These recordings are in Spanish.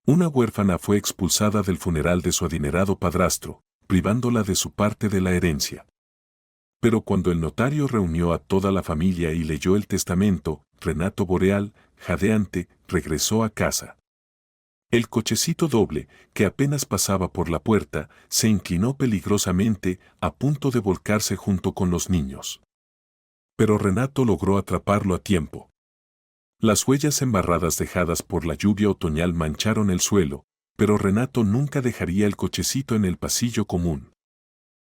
Una huérfana fue expulsada del funeral de su adinerado padrastro, privándola de su parte de la herencia. Pero cuando el notario reunió a toda la familia y leyó el testamento, Renato Boreal, jadeante, regresó a casa. El cochecito doble, que apenas pasaba por la puerta, se inclinó peligrosamente, a punto de volcarse junto con los niños. Pero Renato logró atraparlo a tiempo. Las huellas embarradas dejadas por la lluvia otoñal mancharon el suelo, pero Renato nunca dejaría el cochecito en el pasillo común.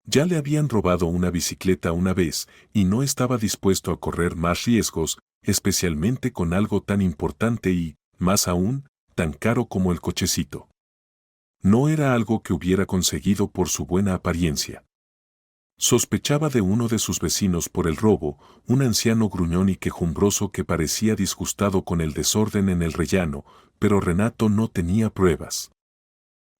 Ya le habían robado una bicicleta una vez, y no estaba dispuesto a correr más riesgos, especialmente con algo tan importante y, más aún, tan caro como el cochecito. No era algo que hubiera conseguido por su buena apariencia. Sospechaba de uno de sus vecinos por el robo, un anciano gruñón y quejumbroso que parecía disgustado con el desorden en el rellano, pero Renato no tenía pruebas.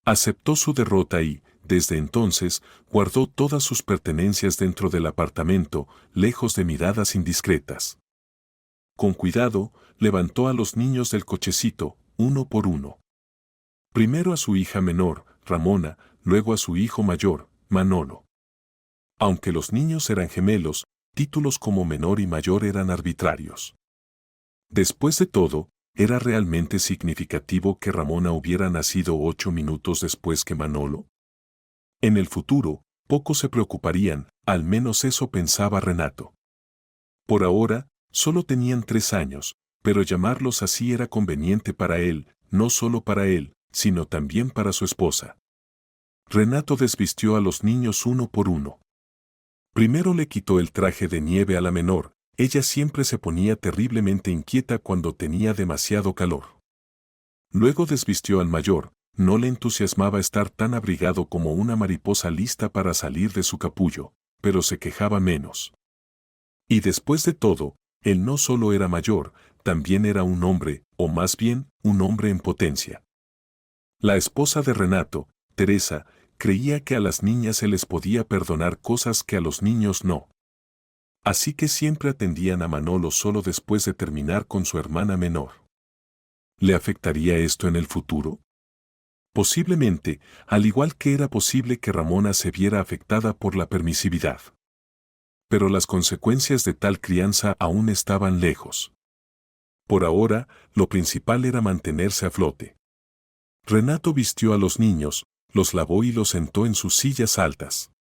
Aceptó su derrota y, desde entonces, guardó todas sus pertenencias dentro del apartamento, lejos de miradas indiscretas. Con cuidado, levantó a los niños del cochecito, uno por uno. Primero a su hija menor, Ramona, luego a su hijo mayor, Manolo. Aunque los niños eran gemelos, títulos como menor y mayor eran arbitrarios. Después de todo, ¿era realmente significativo que Ramona hubiera nacido 8 minutos después que Manolo? En el futuro, pocos se preocuparían, al menos eso pensaba Renato. Por ahora, solo tenían 3 años, pero llamarlos así era conveniente para él, no solo para él, sino también para su esposa. Renato desvistió a los niños uno por uno. Primero le quitó el traje de nieve a la menor, ella siempre se ponía terriblemente inquieta cuando tenía demasiado calor. Luego desvistió al mayor, no le entusiasmaba estar tan abrigado como una mariposa lista para salir de su capullo, pero se quejaba menos. Y después de todo, él no solo era mayor, también era un hombre, o más bien, un hombre en potencia. La esposa de Renato, Teresa, creía que a las niñas se les podía perdonar cosas que a los niños no. Así que siempre atendían a Manolo solo después de terminar con su hermana menor. ¿Le afectaría esto en el futuro? Posiblemente, al igual que era posible que Ramona se viera afectada por la permisividad. Pero las consecuencias de tal crianza aún estaban lejos. Por ahora, lo principal era mantenerse a flote. Renato vistió a los niños, los lavó y los sentó en sus sillas altas.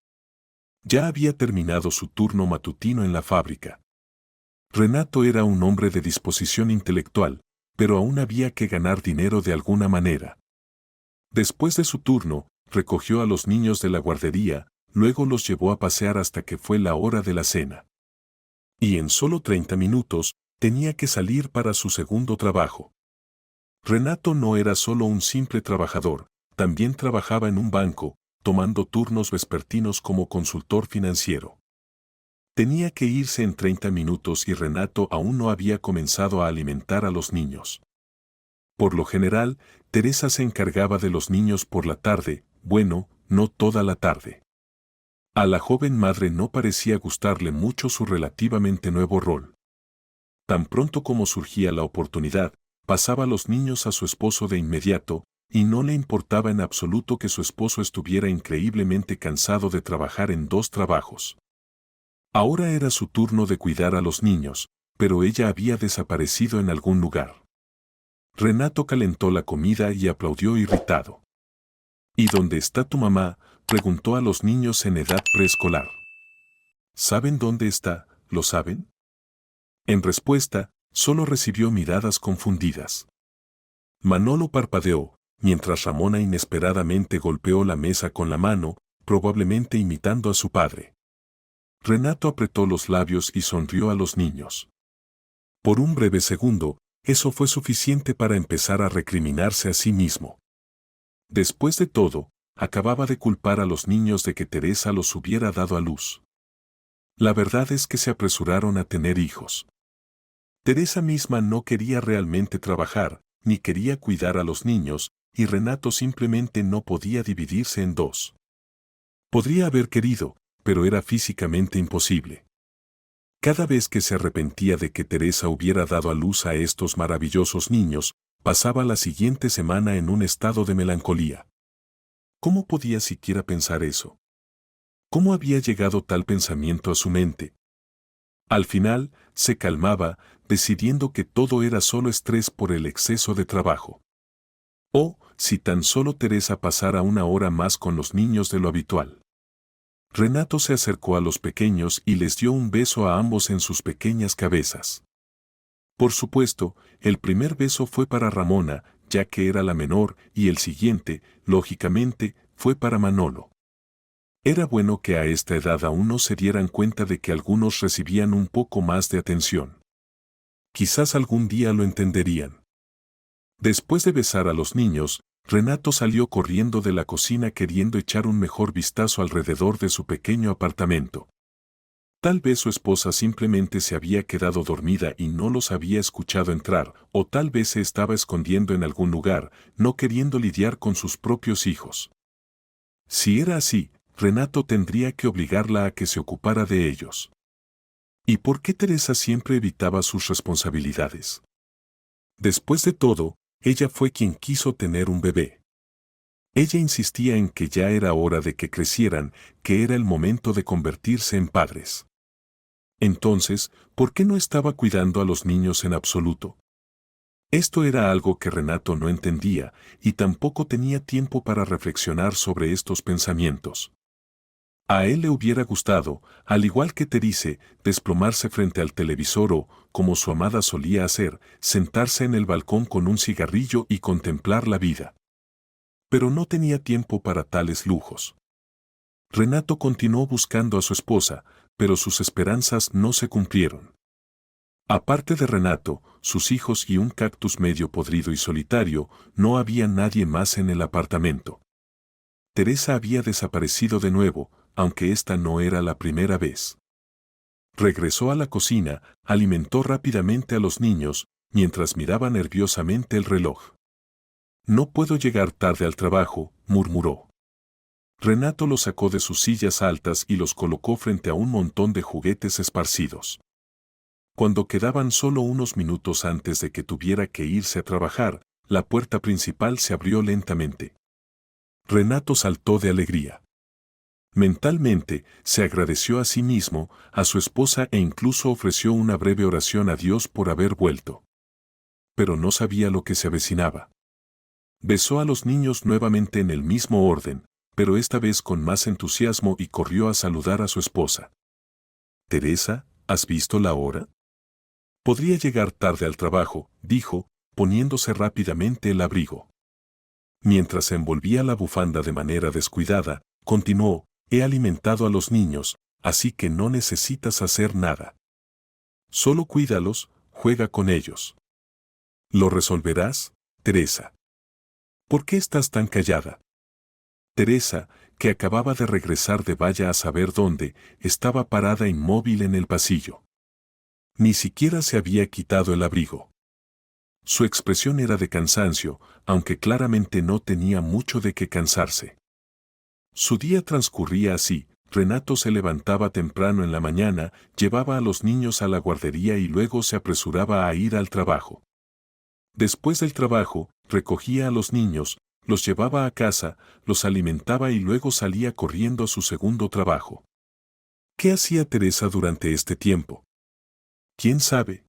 Ya había terminado su turno matutino en la fábrica. Renato era un hombre de disposición intelectual, pero aún había que ganar dinero de alguna manera. Después de su turno, recogió a los niños de la guardería, luego los llevó a pasear hasta que fue la hora de la cena. Y en solo 30 minutos, tenía que salir para su segundo trabajo. Renato no era solo un simple trabajador, también trabajaba en un banco, tomando turnos vespertinos como consultor financiero. Tenía que irse en 30 minutos y Renato aún no había comenzado a alimentar a los niños. Por lo general, Teresa se encargaba de los niños por la tarde, bueno, no toda la tarde. A la joven madre no parecía gustarle mucho su relativamente nuevo rol. Tan pronto como surgía la oportunidad, pasaba los niños a su esposo de inmediato, y no le importaba en absoluto que su esposo estuviera increíblemente cansado de trabajar en 2 trabajos. Ahora era su turno de cuidar a los niños, pero ella había desaparecido en algún lugar. Renato calentó la comida y aplaudió irritado. ¿Y dónde está tu mamá?, preguntó a los niños en edad preescolar. ¿Saben dónde está? ¿Lo saben? En respuesta, solo recibió miradas confundidas. Manolo parpadeó, mientras Ramona inesperadamente golpeó la mesa con la mano, probablemente imitando a su padre. Renato apretó los labios y sonrió a los niños. Por un breve segundo, eso fue suficiente para empezar a recriminarse a sí mismo. Después de todo, acababa de culpar a los niños de que Teresa los hubiera dado a luz. La verdad es que se apresuraron a tener hijos. Teresa misma no quería realmente trabajar, ni quería cuidar a los niños, y Renato simplemente no podía dividirse en 2. Podría haber querido, pero era físicamente imposible. Cada vez que se arrepentía de que Teresa hubiera dado a luz a estos maravillosos niños, pasaba la siguiente semana en un estado de melancolía. ¿Cómo podía siquiera pensar eso? ¿Cómo había llegado tal pensamiento a su mente? Al final, se calmaba, decidiendo que todo era solo estrés por el exceso de trabajo. O, si tan solo Teresa pasara una hora más con los niños de lo habitual. Renato se acercó a los pequeños y les dio un beso a ambos en sus pequeñas cabezas. Por supuesto, el primer beso fue para Ramona, ya que era la menor, y el siguiente, lógicamente, fue para Manolo. Era bueno que a esta edad aún no se dieran cuenta de que algunos recibían un poco más de atención. Quizás algún día lo entenderían. Después de besar a los niños, Renato salió corriendo de la cocina queriendo echar un mejor vistazo alrededor de su pequeño apartamento. Tal vez su esposa simplemente se había quedado dormida y no los había escuchado entrar, o tal vez se estaba escondiendo en algún lugar, no queriendo lidiar con sus propios hijos. Si era así, Renato tendría que obligarla a que se ocupara de ellos. ¿Y por qué Teresa siempre evitaba sus responsabilidades? Después de todo, ella fue quien quiso tener un bebé. Ella insistía en que ya era hora de que crecieran, que era el momento de convertirse en padres. Entonces, ¿por qué no estaba cuidando a los niños en absoluto? Esto era algo que Renato no entendía, y tampoco tenía tiempo para reflexionar sobre estos pensamientos. A él le hubiera gustado, al igual que Terice, desplomarse frente al televisor o, como su amada solía hacer, sentarse en el balcón con un cigarrillo y contemplar la vida. Pero no tenía tiempo para tales lujos. Renato continuó buscando a su esposa, pero sus esperanzas no se cumplieron. Aparte de Renato, sus hijos y un cactus medio podrido y solitario, no había nadie más en el apartamento. Teresa había desaparecido de nuevo, aunque esta no era la primera vez. Regresó a la cocina, alimentó rápidamente a los niños, mientras miraba nerviosamente el reloj. No puedo llegar tarde al trabajo, murmuró. Renato los sacó de sus sillas altas y los colocó frente a un montón de juguetes esparcidos. Cuando quedaban solo unos minutos antes de que tuviera que irse a trabajar, la puerta principal se abrió lentamente. Renato saltó de alegría. Mentalmente, se agradeció a sí mismo, a su esposa e incluso ofreció una breve oración a Dios por haber vuelto. Pero no sabía lo que se avecinaba. Besó a los niños nuevamente en el mismo orden, pero esta vez con más entusiasmo y corrió a saludar a su esposa. «Teresa, ¿has visto la hora?» «Podría llegar tarde al trabajo», dijo, poniéndose rápidamente el abrigo. Mientras se envolvía la bufanda de manera descuidada, continuó, «He alimentado a los niños, así que no necesitas hacer nada. Solo cuídalos, juega con ellos. ¿Lo resolverás, Teresa?» «¿Por qué estás tan callada?» Teresa, que acababa de regresar de vaya a saber dónde, estaba parada inmóvil en el pasillo. Ni siquiera se había quitado el abrigo. Su expresión era de cansancio, aunque claramente no tenía mucho de qué cansarse. Su día transcurría así. Renato se levantaba temprano en la mañana, llevaba a los niños a la guardería y luego se apresuraba a ir al trabajo. Después del trabajo, recogía a los niños, los llevaba a casa, los alimentaba y luego salía corriendo a su segundo trabajo. ¿Qué hacía Teresa durante este tiempo? ¿Quién sabe?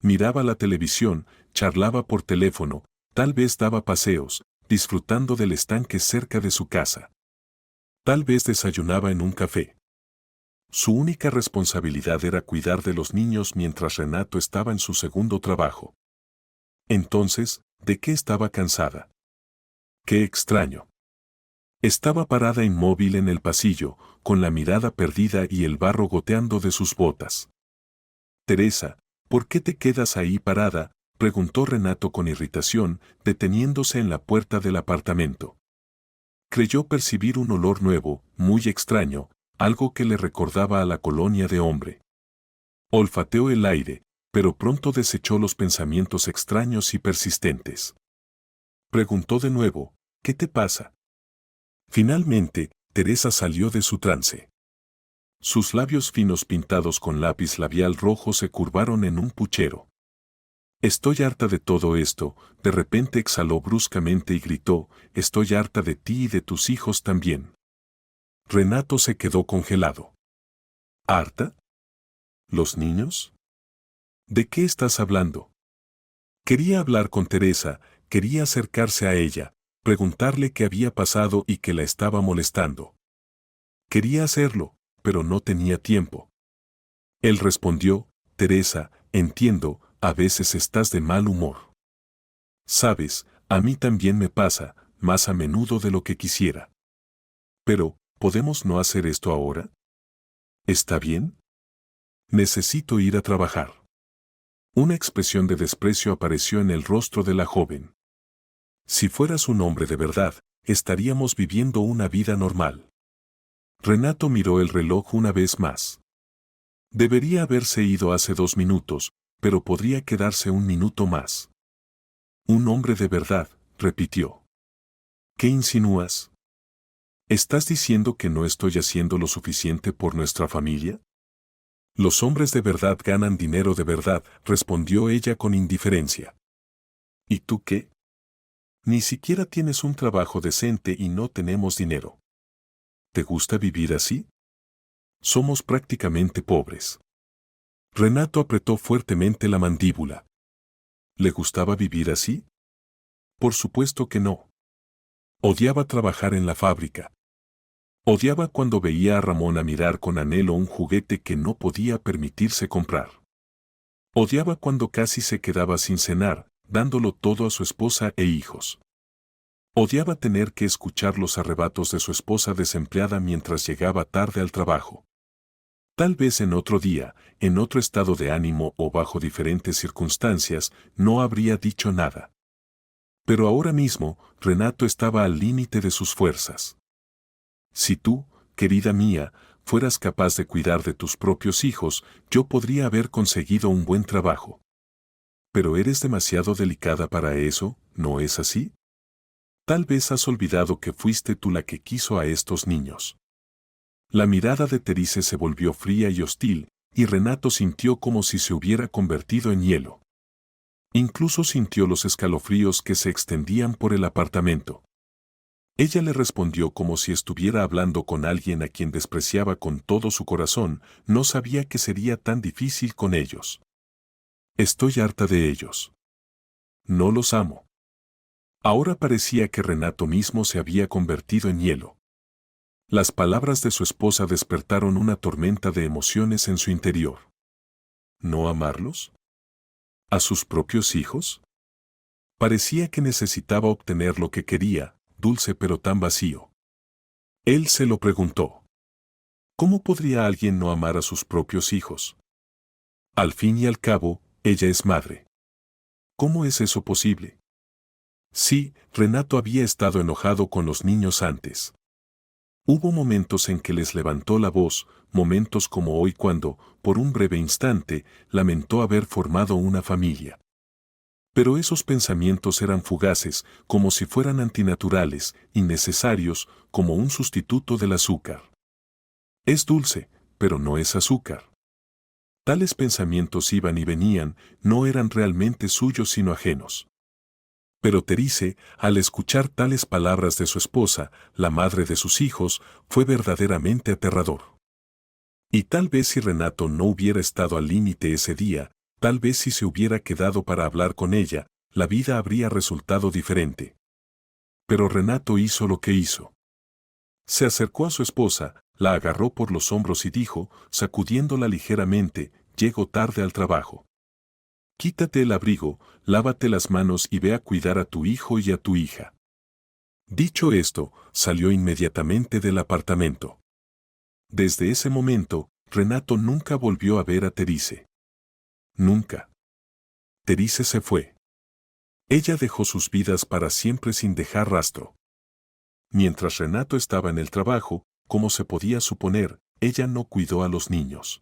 Miraba la televisión, charlaba por teléfono, tal vez daba paseos, disfrutando del estanque cerca de su casa. Tal vez desayunaba en un café. Su única responsabilidad era cuidar de los niños mientras Renato estaba en su segundo trabajo. Entonces, ¿de qué estaba cansada? ¡Qué extraño! Estaba parada inmóvil en el pasillo, con la mirada perdida y el barro goteando de sus botas. «Teresa, ¿por qué te quedas ahí parada?», preguntó Renato con irritación, deteniéndose en la puerta del apartamento. Creyó percibir un olor nuevo, muy extraño, algo que le recordaba a la colonia de hombre. Olfateó el aire, pero pronto desechó los pensamientos extraños y persistentes. Preguntó de nuevo, «¿Qué te pasa?». Finalmente, Teresa salió de su trance. Sus labios finos pintados con lápiz labial rojo se curvaron en un puchero. Estoy harta de todo esto, de repente exhaló bruscamente y gritó, estoy harta de ti y de tus hijos también. Renato se quedó congelado. ¿Harta? ¿Los niños? ¿De qué estás hablando? Quería hablar con Teresa, quería acercarse a ella, preguntarle qué había pasado y qué la estaba molestando. Quería hacerlo, pero no tenía tiempo. Él respondió, Teresa, entiendo, a veces estás de mal humor. Sabes, a mí también me pasa, más a menudo de lo que quisiera. Pero, ¿podemos no hacer esto ahora? ¿Está bien? Necesito ir a trabajar. Una expresión de desprecio apareció en el rostro de la joven. Si fueras un hombre de verdad, estaríamos viviendo una vida normal. Renato miró el reloj una vez más. Debería haberse ido hace 2 minutos, pero podría quedarse un minuto más. Un hombre de verdad, repitió. ¿Qué insinúas? ¿Estás diciendo que no estoy haciendo lo suficiente por nuestra familia? Los hombres de verdad ganan dinero de verdad, respondió ella con indiferencia. ¿Y tú qué? Ni siquiera tienes un trabajo decente y no tenemos dinero. ¿Te gusta vivir así? Somos prácticamente pobres. Renato apretó fuertemente la mandíbula. ¿Le gustaba vivir así? Por supuesto que no. Odiaba trabajar en la fábrica. Odiaba cuando veía a Ramona mirar con anhelo un juguete que no podía permitirse comprar. Odiaba cuando casi se quedaba sin cenar, dándolo todo a su esposa e hijos. Odiaba tener que escuchar los arrebatos de su esposa desempleada mientras llegaba tarde al trabajo. Tal vez en otro día, en otro estado de ánimo o bajo diferentes circunstancias, no habría dicho nada. Pero ahora mismo, Renato estaba al límite de sus fuerzas. Si tú, querida mía, fueras capaz de cuidar de tus propios hijos, yo podría haber conseguido un buen trabajo. Pero eres demasiado delicada para eso, ¿no es así? Tal vez has olvidado que fuiste tú la que quiso a estos niños. La mirada de Terice se volvió fría y hostil, y Renato sintió como si se hubiera convertido en hielo. Incluso sintió los escalofríos que se extendían por el apartamento. Ella le respondió como si estuviera hablando con alguien a quien despreciaba con todo su corazón, no sabía que sería tan difícil con ellos. Estoy harta de ellos. No los amo. Ahora parecía que Renato mismo se había convertido en hielo. Las palabras de su esposa despertaron una tormenta de emociones en su interior. ¿No amarlos? ¿A sus propios hijos? Parecía que necesitaba obtener lo que quería, dulce pero tan vacío. Él se lo preguntó. ¿Cómo podría alguien no amar a sus propios hijos? Al fin y al cabo, ella es madre. ¿Cómo es eso posible? Sí, Renato había estado enojado con los niños antes. Hubo momentos en que les levantó la voz, momentos como hoy cuando, por un breve instante, lamentó haber formado una familia. Pero esos pensamientos eran fugaces, como si fueran antinaturales, innecesarios, como un sustituto del azúcar. Es dulce, pero no es azúcar. Tales pensamientos iban y venían, no eran realmente suyos sino ajenos. Pero Terice, al escuchar tales palabras de su esposa, la madre de sus hijos, fue verdaderamente aterrador. Y tal vez si Renato no hubiera estado al límite ese día, tal vez si se hubiera quedado para hablar con ella, la vida habría resultado diferente. Pero Renato hizo lo que hizo. Se acercó a su esposa, la agarró por los hombros y dijo, sacudiéndola ligeramente, llego tarde al trabajo. Quítate el abrigo, lávate las manos y ve a cuidar a tu hijo y a tu hija. Dicho esto, salió inmediatamente del apartamento. Desde ese momento, Renato nunca volvió a ver a Terice. Nunca. Terice se fue. Ella dejó sus vidas para siempre sin dejar rastro. Mientras Renato estaba en el trabajo, como se podía suponer, ella no cuidó a los niños.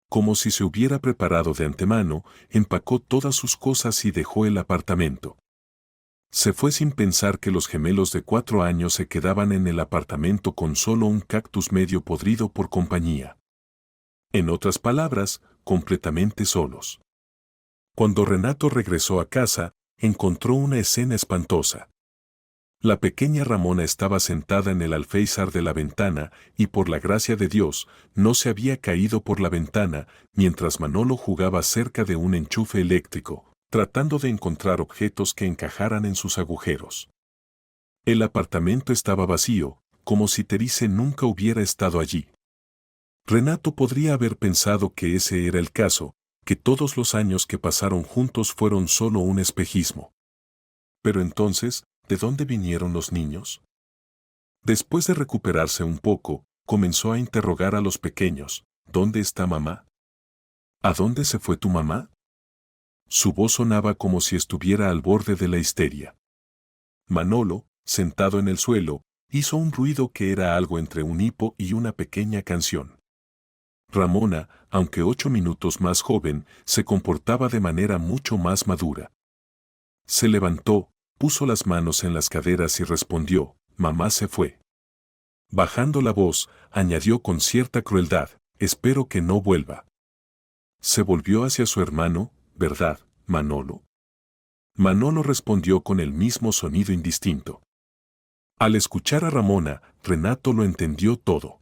Como si se hubiera preparado de antemano, empacó todas sus cosas y dejó el apartamento. Se fue sin pensar que los gemelos de 4 años se quedaban en el apartamento con solo un cactus medio podrido por compañía. En otras palabras, completamente solos. Cuando Renato regresó a casa, encontró una escena espantosa. La pequeña Ramona estaba sentada en el alféizar de la ventana y por la gracia de Dios no se había caído por la ventana mientras Manolo jugaba cerca de un enchufe eléctrico, tratando de encontrar objetos que encajaran en sus agujeros. El apartamento estaba vacío, como si Terice nunca hubiera estado allí. Renato podría haber pensado que ese era el caso, que todos los años que pasaron juntos fueron solo un espejismo. Pero entonces, ¿de dónde vinieron los niños? Después de recuperarse un poco, comenzó a interrogar a los pequeños. ¿Dónde está mamá? ¿A dónde se fue tu mamá? Su voz sonaba como si estuviera al borde de la histeria. Manolo, sentado en el suelo, hizo un ruido que era algo entre un hipo y una pequeña canción. Ramona, aunque 8 minutos más joven, se comportaba de manera mucho más madura. Se levantó, puso las manos en las caderas y respondió, mamá se fue. Bajando la voz, añadió con cierta crueldad, espero que no vuelva. Se volvió hacia su hermano, ¿verdad, Manolo? Manolo respondió con el mismo sonido indistinto. Al escuchar a Ramona, Renato lo entendió todo.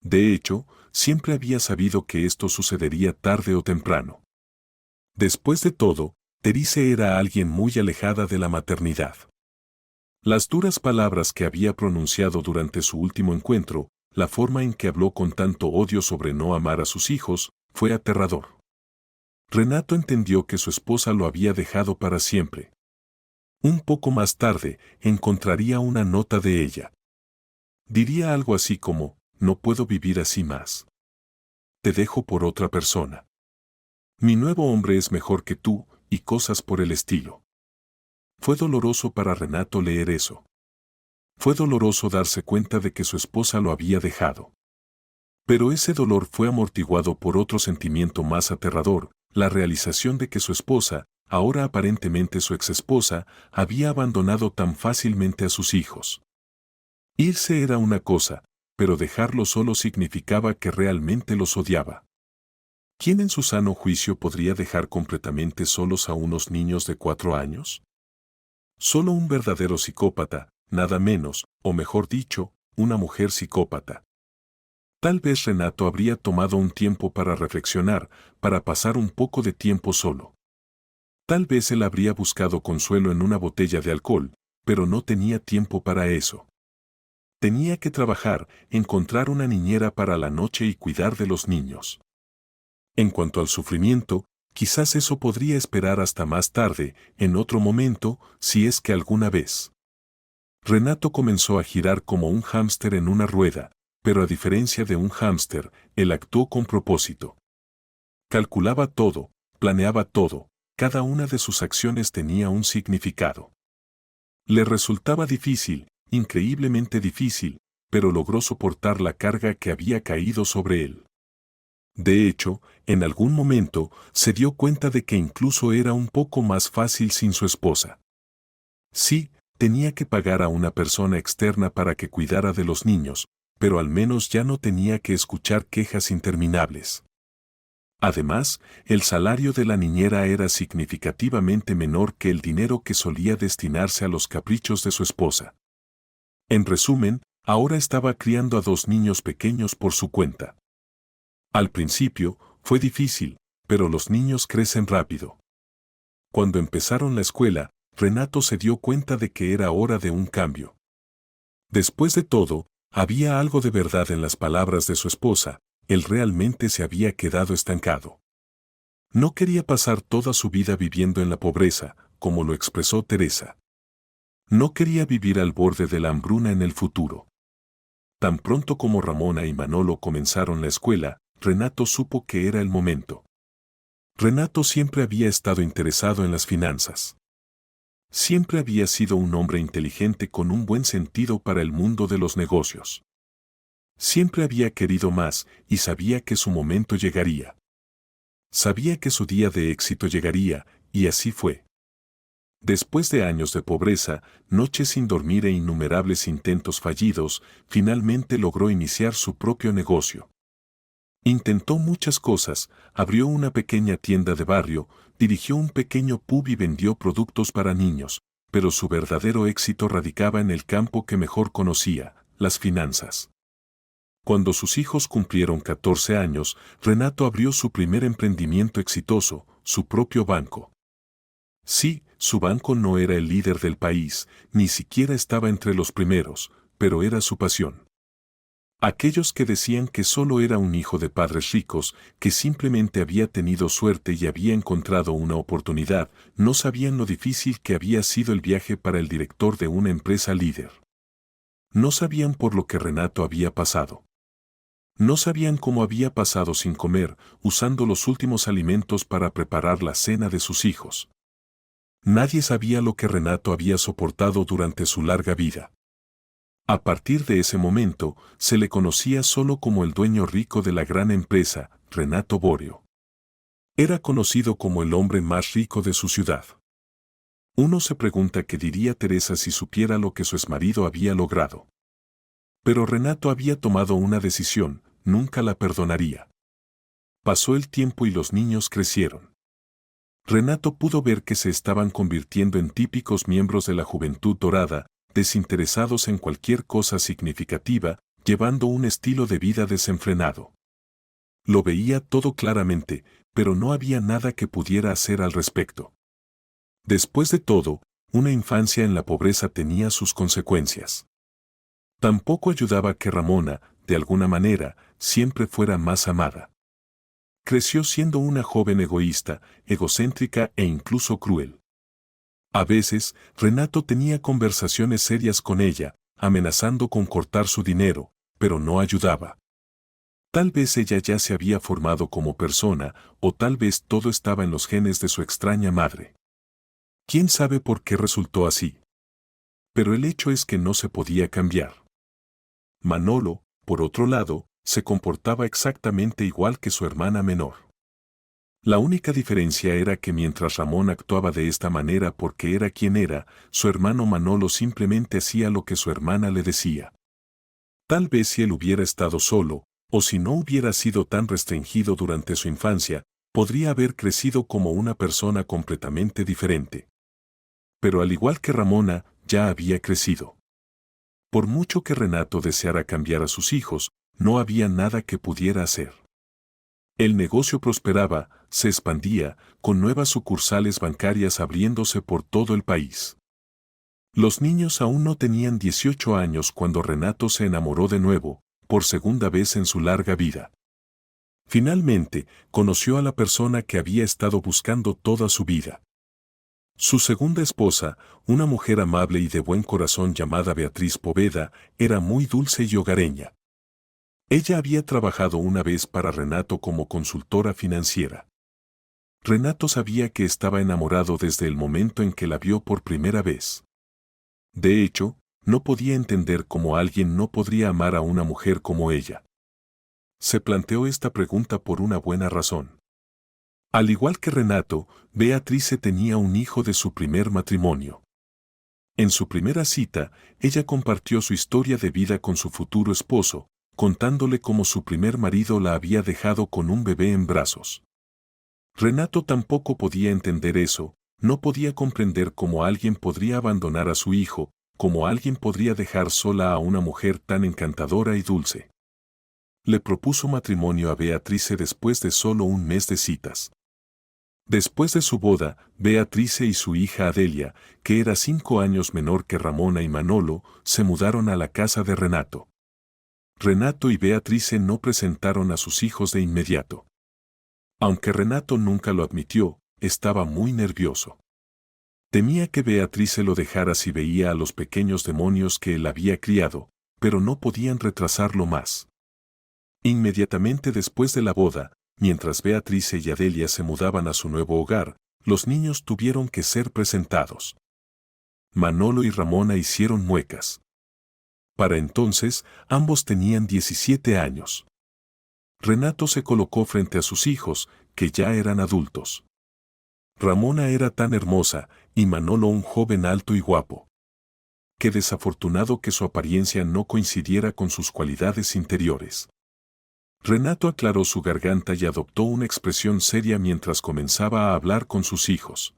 De hecho, siempre había sabido que esto sucedería tarde o temprano. Después de todo, Terice era alguien muy alejada de la maternidad. Las duras palabras que había pronunciado durante su último encuentro, la forma en que habló con tanto odio sobre no amar a sus hijos, fue aterrador. Renato entendió que su esposa lo había dejado para siempre. Un poco más tarde, encontraría una nota de ella. Diría algo así como, no puedo vivir así más. Te dejo por otra persona. Mi nuevo hombre es mejor que tú, y cosas por el estilo. Fue doloroso para Renato leer eso. Fue doloroso darse cuenta de que su esposa lo había dejado. Pero ese dolor fue amortiguado por otro sentimiento más aterrador, la realización de que su esposa, ahora aparentemente su exesposa, había abandonado tan fácilmente a sus hijos. Irse era una cosa, pero dejarlo solo significaba que realmente los odiaba. ¿Quién en su sano juicio podría dejar completamente solos a unos niños de 4 años? Solo un verdadero psicópata, nada menos, o mejor dicho, una mujer psicópata. Tal vez Renato habría tomado un tiempo para reflexionar, para pasar un poco de tiempo solo. Tal vez él habría buscado consuelo en una botella de alcohol, pero no tenía tiempo para eso. Tenía que trabajar, encontrar una niñera para la noche y cuidar de los niños. En cuanto al sufrimiento, quizás eso podría esperar hasta más tarde, en otro momento, si es que alguna vez. Renato comenzó a girar como un hámster en una rueda, pero a diferencia de un hámster, él actuó con propósito. Calculaba todo, planeaba todo, cada una de sus acciones tenía un significado. Le resultaba difícil, increíblemente difícil, pero logró soportar la carga que había caído sobre él. De hecho, en algún momento, se dio cuenta de que incluso era un poco más fácil sin su esposa. Sí, tenía que pagar a una persona externa para que cuidara de los niños, pero al menos ya no tenía que escuchar quejas interminables. Además, el salario de la niñera era significativamente menor que el dinero que solía destinarse a los caprichos de su esposa. En resumen, ahora estaba criando a 2 niños pequeños por su cuenta. Al principio, fue difícil, pero los niños crecen rápido. Cuando empezaron la escuela, Renato se dio cuenta de que era hora de un cambio. Después de todo, había algo de verdad en las palabras de su esposa, él realmente se había quedado estancado. No quería pasar toda su vida viviendo en la pobreza, como lo expresó Teresa. No quería vivir al borde de la hambruna en el futuro. Tan pronto como Ramona y Manolo comenzaron la escuela, Renato supo que era el momento. Renato siempre había estado interesado en las finanzas. Siempre había sido un hombre inteligente con un buen sentido para el mundo de los negocios. Siempre había querido más y sabía que su momento llegaría. Sabía que su día de éxito llegaría, y así fue. Después de años de pobreza, noches sin dormir e innumerables intentos fallidos, finalmente logró iniciar su propio negocio. Intentó muchas cosas, abrió una pequeña tienda de barrio, dirigió un pequeño pub y vendió productos para niños, pero su verdadero éxito radicaba en el campo que mejor conocía, las finanzas. Cuando sus hijos cumplieron 14 años, Renato abrió su primer emprendimiento exitoso, su propio banco. Sí, su banco no era el líder del país, ni siquiera estaba entre los primeros, pero era su pasión. Aquellos que decían que solo era un hijo de padres ricos, que simplemente había tenido suerte y había encontrado una oportunidad, no sabían lo difícil que había sido el viaje para el director de una empresa líder. No sabían por lo que Renato había pasado. No sabían cómo había pasado sin comer, usando los últimos alimentos para preparar la cena de sus hijos. Nadie sabía lo que Renato había soportado durante su larga vida. A partir de ese momento, se le conocía solo como el dueño rico de la gran empresa, Renato Borio. Era conocido como el hombre más rico de su ciudad. Uno se pregunta qué diría Teresa si supiera lo que su exmarido había logrado. Pero Renato había tomado una decisión, nunca la perdonaría. Pasó el tiempo y los niños crecieron. Renato pudo ver que se estaban convirtiendo en típicos miembros de la juventud dorada, desinteresados en cualquier cosa significativa, llevando un estilo de vida desenfrenado. Lo veía todo claramente, pero no había nada que pudiera hacer al respecto. Después de todo, una infancia en la pobreza tenía sus consecuencias. Tampoco ayudaba que Ramona, de alguna manera, siempre fuera más amada. Creció siendo una joven egoísta, egocéntrica e incluso cruel. A veces, Renato tenía conversaciones serias con ella, amenazando con cortar su dinero, pero no ayudaba. Tal vez ella ya se había formado como persona, o tal vez todo estaba en los genes de su extraña madre. ¿Quién sabe por qué resultó así? Pero el hecho es que no se podía cambiar. Manolo, por otro lado, se comportaba exactamente igual que su hermana menor. La única diferencia era que mientras Ramón actuaba de esta manera porque era quien era, su hermano Manolo simplemente hacía lo que su hermana le decía. Tal vez si él hubiera estado solo, o si no hubiera sido tan restringido durante su infancia, podría haber crecido como una persona completamente diferente. Pero al igual que Ramona, ya había crecido. Por mucho que Renato deseara cambiar a sus hijos, no había nada que pudiera hacer. El negocio prosperaba, se expandía, con nuevas sucursales bancarias abriéndose por todo el país. Los niños aún no tenían 18 años cuando Renato se enamoró de nuevo, por segunda vez en su larga vida. Finalmente, conoció a la persona que había estado buscando toda su vida. Su segunda esposa, una mujer amable y de buen corazón llamada Beatriz Poveda, era muy dulce y hogareña. Ella había trabajado una vez para Renato como consultora financiera. Renato sabía que estaba enamorado desde el momento en que la vio por primera vez. De hecho, no podía entender cómo alguien no podría amar a una mujer como ella. Se planteó esta pregunta por una buena razón. Al igual que Renato, Beatriz tenía un hijo de su primer matrimonio. En su primera cita, ella compartió su historia de vida con su futuro esposo, contándole cómo su primer marido la había dejado con un bebé en brazos. Renato tampoco podía entender eso, no podía comprender cómo alguien podría abandonar a su hijo, cómo alguien podría dejar sola a una mujer tan encantadora y dulce. Le propuso matrimonio a Beatriz después de solo un mes de citas. Después de su boda, Beatriz y su hija Adelia, que era 5 años menor que Ramona y Manolo, se mudaron a la casa de Renato. Renato y Beatriz no presentaron a sus hijos de inmediato. Aunque Renato nunca lo admitió, estaba muy nervioso. Temía que Beatriz lo dejara si veía a los pequeños demonios que él había criado, pero no podían retrasarlo más. Inmediatamente después de la boda, mientras Beatriz y Adelia se mudaban a su nuevo hogar, los niños tuvieron que ser presentados. Manolo y Ramona hicieron muecas. Para entonces, ambos tenían 17 años. Renato se colocó frente a sus hijos, que ya eran adultos. Ramona era tan hermosa, y Manolo un joven alto y guapo. Qué desafortunado que su apariencia no coincidiera con sus cualidades interiores. Renato aclaró su garganta y adoptó una expresión seria mientras comenzaba a hablar con sus hijos.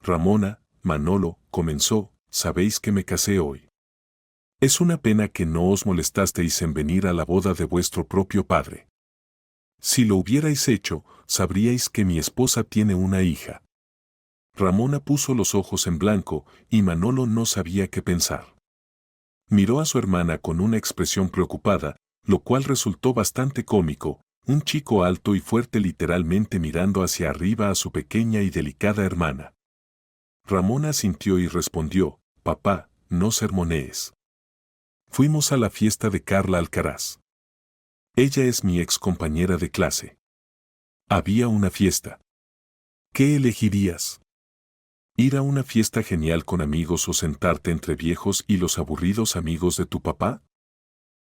Ramona, Manolo, comenzó, sabéis que me casé hoy. Es una pena que no os molestasteis en venir a la boda de vuestro propio padre. Si lo hubierais hecho, sabríais que mi esposa tiene una hija. Ramona puso los ojos en blanco y Manolo no sabía qué pensar. Miró a su hermana con una expresión preocupada, lo cual resultó bastante cómico, un chico alto y fuerte literalmente mirando hacia arriba a su pequeña y delicada hermana. Ramona asintió y respondió, papá, no sermonees. Fuimos a la fiesta de Carla Alcaraz. Ella es mi ex compañera de clase. Había una fiesta. ¿Qué elegirías? ¿Ir a una fiesta genial con amigos o sentarte entre viejos y los aburridos amigos de tu papá?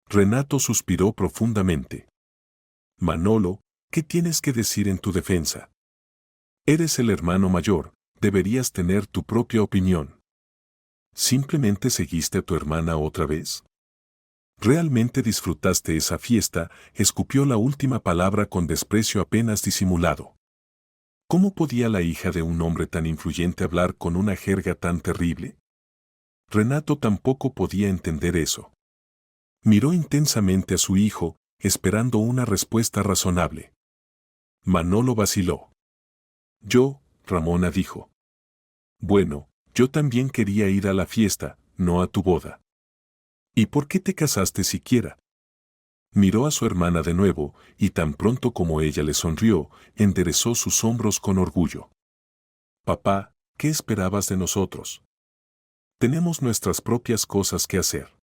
Renato suspiró profundamente. Manolo, ¿qué tienes que decir en tu defensa? Eres el hermano mayor, deberías tener tu propia opinión. ¿Simplemente seguiste a tu hermana otra vez? ¿Realmente disfrutaste esa fiesta? Escupió la última palabra con desprecio apenas disimulado. ¿Cómo podía la hija de un hombre tan influyente hablar con una jerga tan terrible? Renato tampoco podía entender eso. Miró intensamente a su hijo, esperando una respuesta razonable. Manolo vaciló. Ramona dijo. Bueno, yo también quería ir a la fiesta, no a tu boda. ¿Y por qué te casaste siquiera? Miró a su hermana de nuevo, y tan pronto como ella le sonrió, enderezó sus hombros con orgullo. Papá, ¿qué esperabas de nosotros? Tenemos nuestras propias cosas que hacer.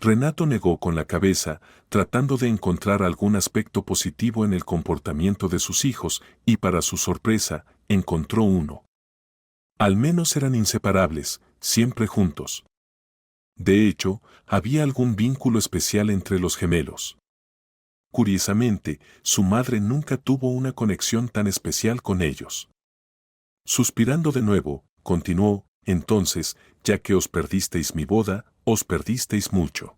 Renato negó con la cabeza, tratando de encontrar algún aspecto positivo en el comportamiento de sus hijos, y para su sorpresa, encontró uno. Al menos eran inseparables, siempre juntos. De hecho, había algún vínculo especial entre los gemelos. Curiosamente, su madre nunca tuvo una conexión tan especial con ellos. Suspirando de nuevo, continuó, entonces, ya que os perdisteis mi boda, os perdisteis mucho.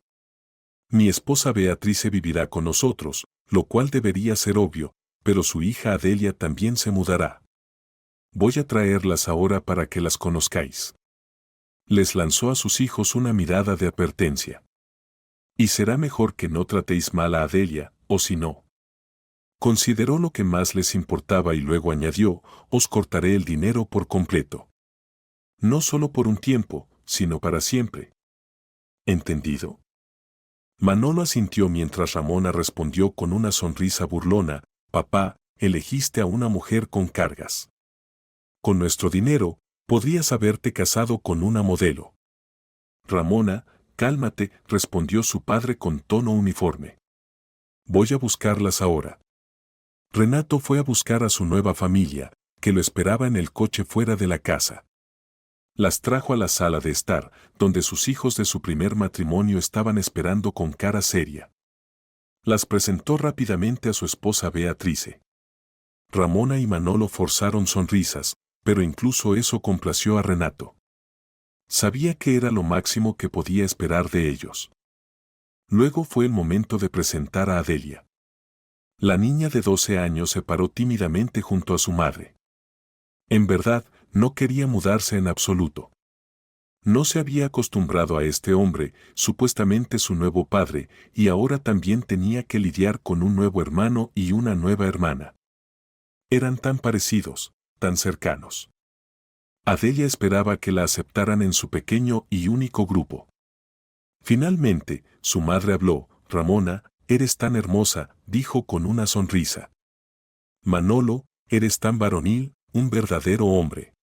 Mi esposa Beatrice vivirá con nosotros, lo cual debería ser obvio, pero su hija Adelia también se mudará. Voy a traerlas ahora para que las conozcáis. Les lanzó a sus hijos una mirada de advertencia. Y será mejor que no tratéis mal a Adelia, o si no. Consideró lo que más les importaba y luego añadió, os cortaré el dinero por completo. No solo por un tiempo, sino para siempre. ¿Entendido? Manolo asintió mientras Ramona respondió con una sonrisa burlona, papá, elegiste a una mujer con cargas. Con nuestro dinero, podrías haberte casado con una modelo. Ramona, cálmate, respondió su padre con tono uniforme. Voy a buscarlas ahora. Renato fue a buscar a su nueva familia, que lo esperaba en el coche fuera de la casa. Las trajo a la sala de estar, donde sus hijos de su primer matrimonio estaban esperando con cara seria. Las presentó rápidamente a su esposa Beatrice. Ramona y Manolo forzaron sonrisas, pero incluso eso complació a Renato. Sabía que era lo máximo que podía esperar de ellos. Luego fue el momento de presentar a Adelia. La niña de 12 años se paró tímidamente junto a su madre. En verdad, no quería mudarse en absoluto. No se había acostumbrado a este hombre, supuestamente su nuevo padre, y ahora también tenía que lidiar con un nuevo hermano y una nueva hermana. Eran tan parecidos, tan cercanos. Adelia esperaba que la aceptaran en su pequeño y único grupo. Finalmente, su madre habló, Ramona, eres tan hermosa, dijo con una sonrisa. Manolo, eres tan varonil, un verdadero hombre.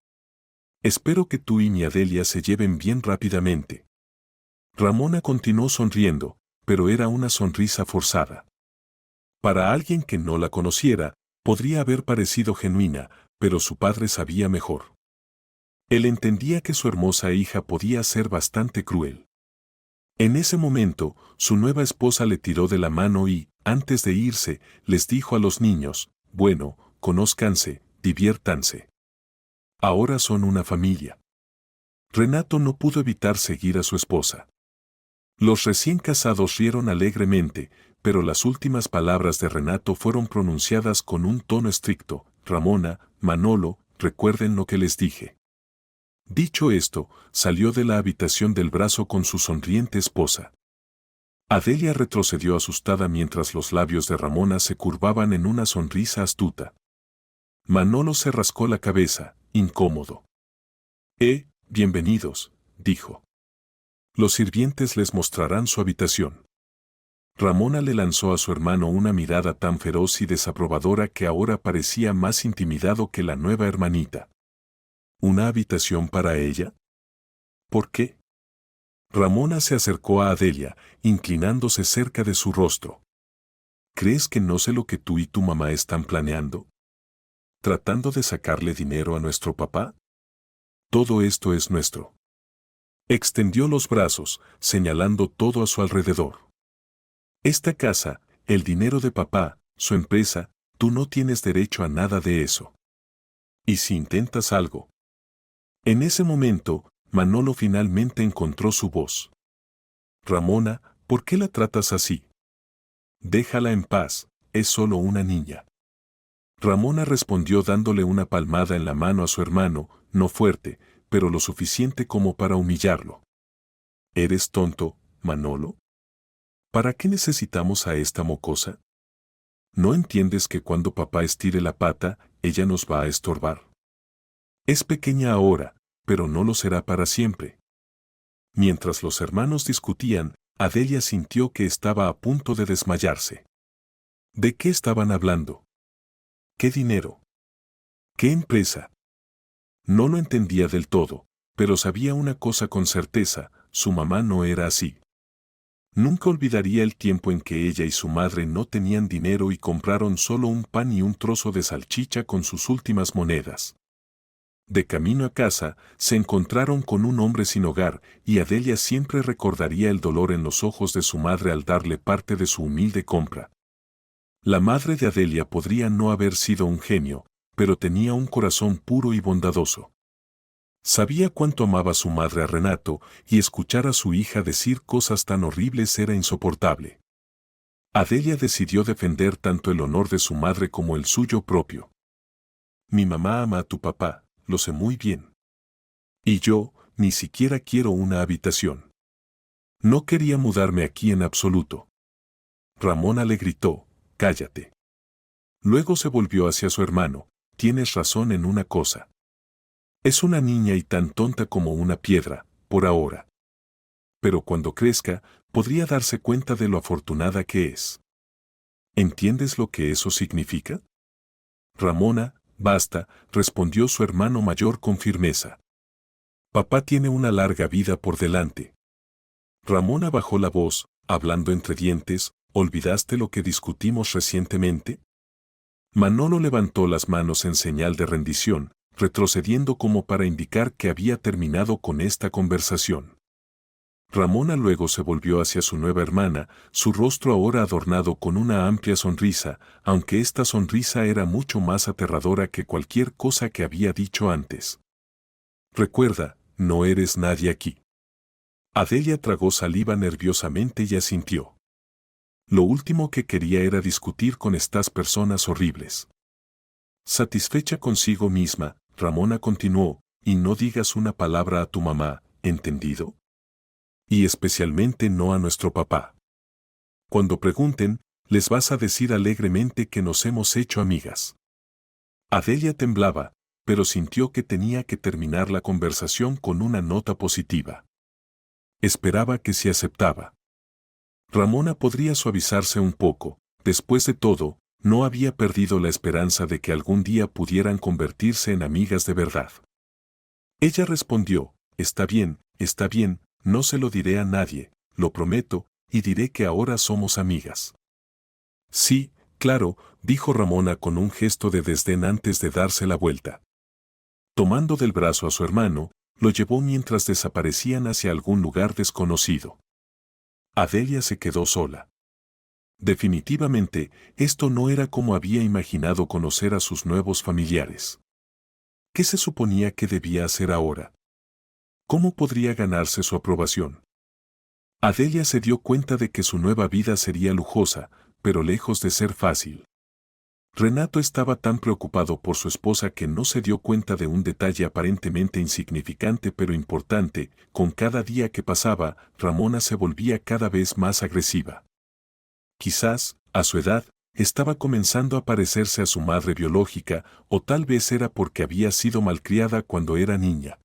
Espero que tú y mi Adelia se lleven bien rápidamente. Ramona continuó sonriendo, pero era una sonrisa forzada. Para alguien que no la conociera, podría haber parecido genuina, pero su padre sabía mejor. Él entendía que su hermosa hija podía ser bastante cruel. En ese momento, su nueva esposa le tiró de la mano y, antes de irse, les dijo a los niños, bueno, conózcanse, diviértanse. Ahora son una familia. Renato no pudo evitar seguir a su esposa. Los recién casados rieron alegremente, pero las últimas palabras de Renato fueron pronunciadas con un tono estricto. Ramona, Manolo, recuerden lo que les dije. Dicho esto, salió de la habitación del brazo con su sonriente esposa. Adelia retrocedió asustada mientras los labios de Ramona se curvaban en una sonrisa astuta. Manolo se rascó la cabeza, incómodo. Bienvenidos, dijo. Los sirvientes les mostrarán su habitación. Ramona le lanzó a su hermano una mirada tan feroz y desaprobadora que ahora parecía más intimidado que la nueva hermanita. ¿Una habitación para ella? ¿Por qué? Ramona se acercó a Adelia, inclinándose cerca de su rostro. ¿Crees que no sé lo que tú y tu mamá están planeando? ¿Tratando de sacarle dinero a nuestro papá? Todo esto es nuestro. Extendió los brazos, señalando todo a su alrededor. Esta casa, el dinero de papá, su empresa, tú no tienes derecho a nada de eso. ¿Y si intentas algo? En ese momento, Manolo finalmente encontró su voz. Ramona, ¿por qué la tratas así? Déjala en paz, es solo una niña. Ramona respondió dándole una palmada en la mano a su hermano, no fuerte, pero lo suficiente como para humillarlo. ¿Eres tonto, Manolo? ¿Para qué necesitamos a esta mocosa? ¿No entiendes que cuando papá estire la pata, ella nos va a estorbar? Es pequeña ahora, pero no lo será para siempre. Mientras los hermanos discutían, Adelia sintió que estaba a punto de desmayarse. ¿De qué estaban hablando? ¿Qué dinero? ¿Qué empresa? No lo entendía del todo, pero sabía una cosa con certeza, su mamá no era así. Nunca olvidaría el tiempo en que ella y su madre no tenían dinero y compraron solo un pan y un trozo de salchicha con sus últimas monedas. De camino a casa, se encontraron con un hombre sin hogar, y Adelia siempre recordaría el dolor en los ojos de su madre al darle parte de su humilde compra. La madre de Adelia podría no haber sido un genio, pero tenía un corazón puro y bondadoso. Sabía cuánto amaba su madre a Renato, y escuchar a su hija decir cosas tan horribles era insoportable. Adelia decidió defender tanto el honor de su madre como el suyo propio. Mi mamá ama a tu papá, lo sé muy bien. Y yo, ni siquiera quiero una habitación. No quería mudarme aquí en absoluto. Ramona le gritó, cállate. Luego se volvió hacia su hermano, tienes razón en una cosa. Es una niña y tan tonta como una piedra, por ahora. Pero cuando crezca, podría darse cuenta de lo afortunada que es. ¿Entiendes lo que eso significa? Ramona, basta, respondió su hermano mayor con firmeza. Papá tiene una larga vida por delante. Ramona bajó la voz, hablando entre dientes, ¿olvidaste lo que discutimos recientemente? Manolo levantó las manos en señal de rendición, retrocediendo como para indicar que había terminado con esta conversación. Ramona luego se volvió hacia su nueva hermana, su rostro ahora adornado con una amplia sonrisa, aunque esta sonrisa era mucho más aterradora que cualquier cosa que había dicho antes. Recuerda, no eres nadie aquí. Adelia tragó saliva nerviosamente y asintió. Lo último que quería era discutir con estas personas horribles. Satisfecha consigo misma, Ramona continuó, y no digas una palabra a tu mamá, ¿entendido? Y especialmente no a nuestro papá. Cuando pregunten, les vas a decir alegremente que nos hemos hecho amigas. Adelia temblaba, pero sintió que tenía que terminar la conversación con una nota positiva. Esperaba que se aceptaba. Ramona podría suavizarse un poco, después de todo, no había perdido la esperanza de que algún día pudieran convertirse en amigas de verdad. Ella respondió, está bien, no se lo diré a nadie, lo prometo, y diré que ahora somos amigas. Sí, claro, dijo Ramona con un gesto de desdén antes de darse la vuelta. Tomando del brazo a su hermano, lo llevó mientras desaparecían hacia algún lugar desconocido. Adelia se quedó sola. Definitivamente, esto no era como había imaginado conocer a sus nuevos familiares. ¿Qué se suponía que debía hacer ahora? ¿Cómo podría ganarse su aprobación? Adelia se dio cuenta de que su nueva vida sería lujosa, pero lejos de ser fácil. Renato estaba tan preocupado por su esposa que no se dio cuenta de un detalle aparentemente insignificante pero importante: con cada día que pasaba, Ramona se volvía cada vez más agresiva. Quizás, a su edad, estaba comenzando a parecerse a su madre biológica, o tal vez era porque había sido malcriada cuando era niña.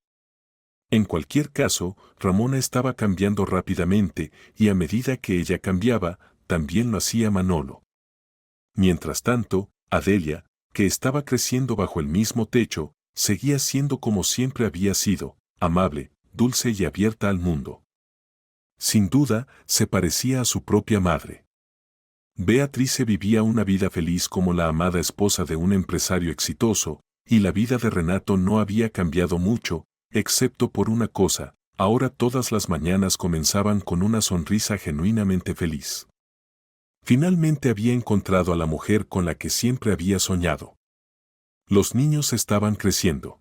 En cualquier caso, Ramona estaba cambiando rápidamente, y a medida que ella cambiaba, también lo hacía Manolo. Mientras tanto, Adelia, que estaba creciendo bajo el mismo techo, seguía siendo como siempre había sido: amable, dulce y abierta al mundo. Sin duda, se parecía a su propia madre. Beatrice vivía una vida feliz como la amada esposa de un empresario exitoso, y la vida de Renato no había cambiado mucho, excepto por una cosa: ahora todas las mañanas comenzaban con una sonrisa genuinamente feliz. Finalmente había encontrado a la mujer con la que siempre había soñado. Los niños estaban creciendo.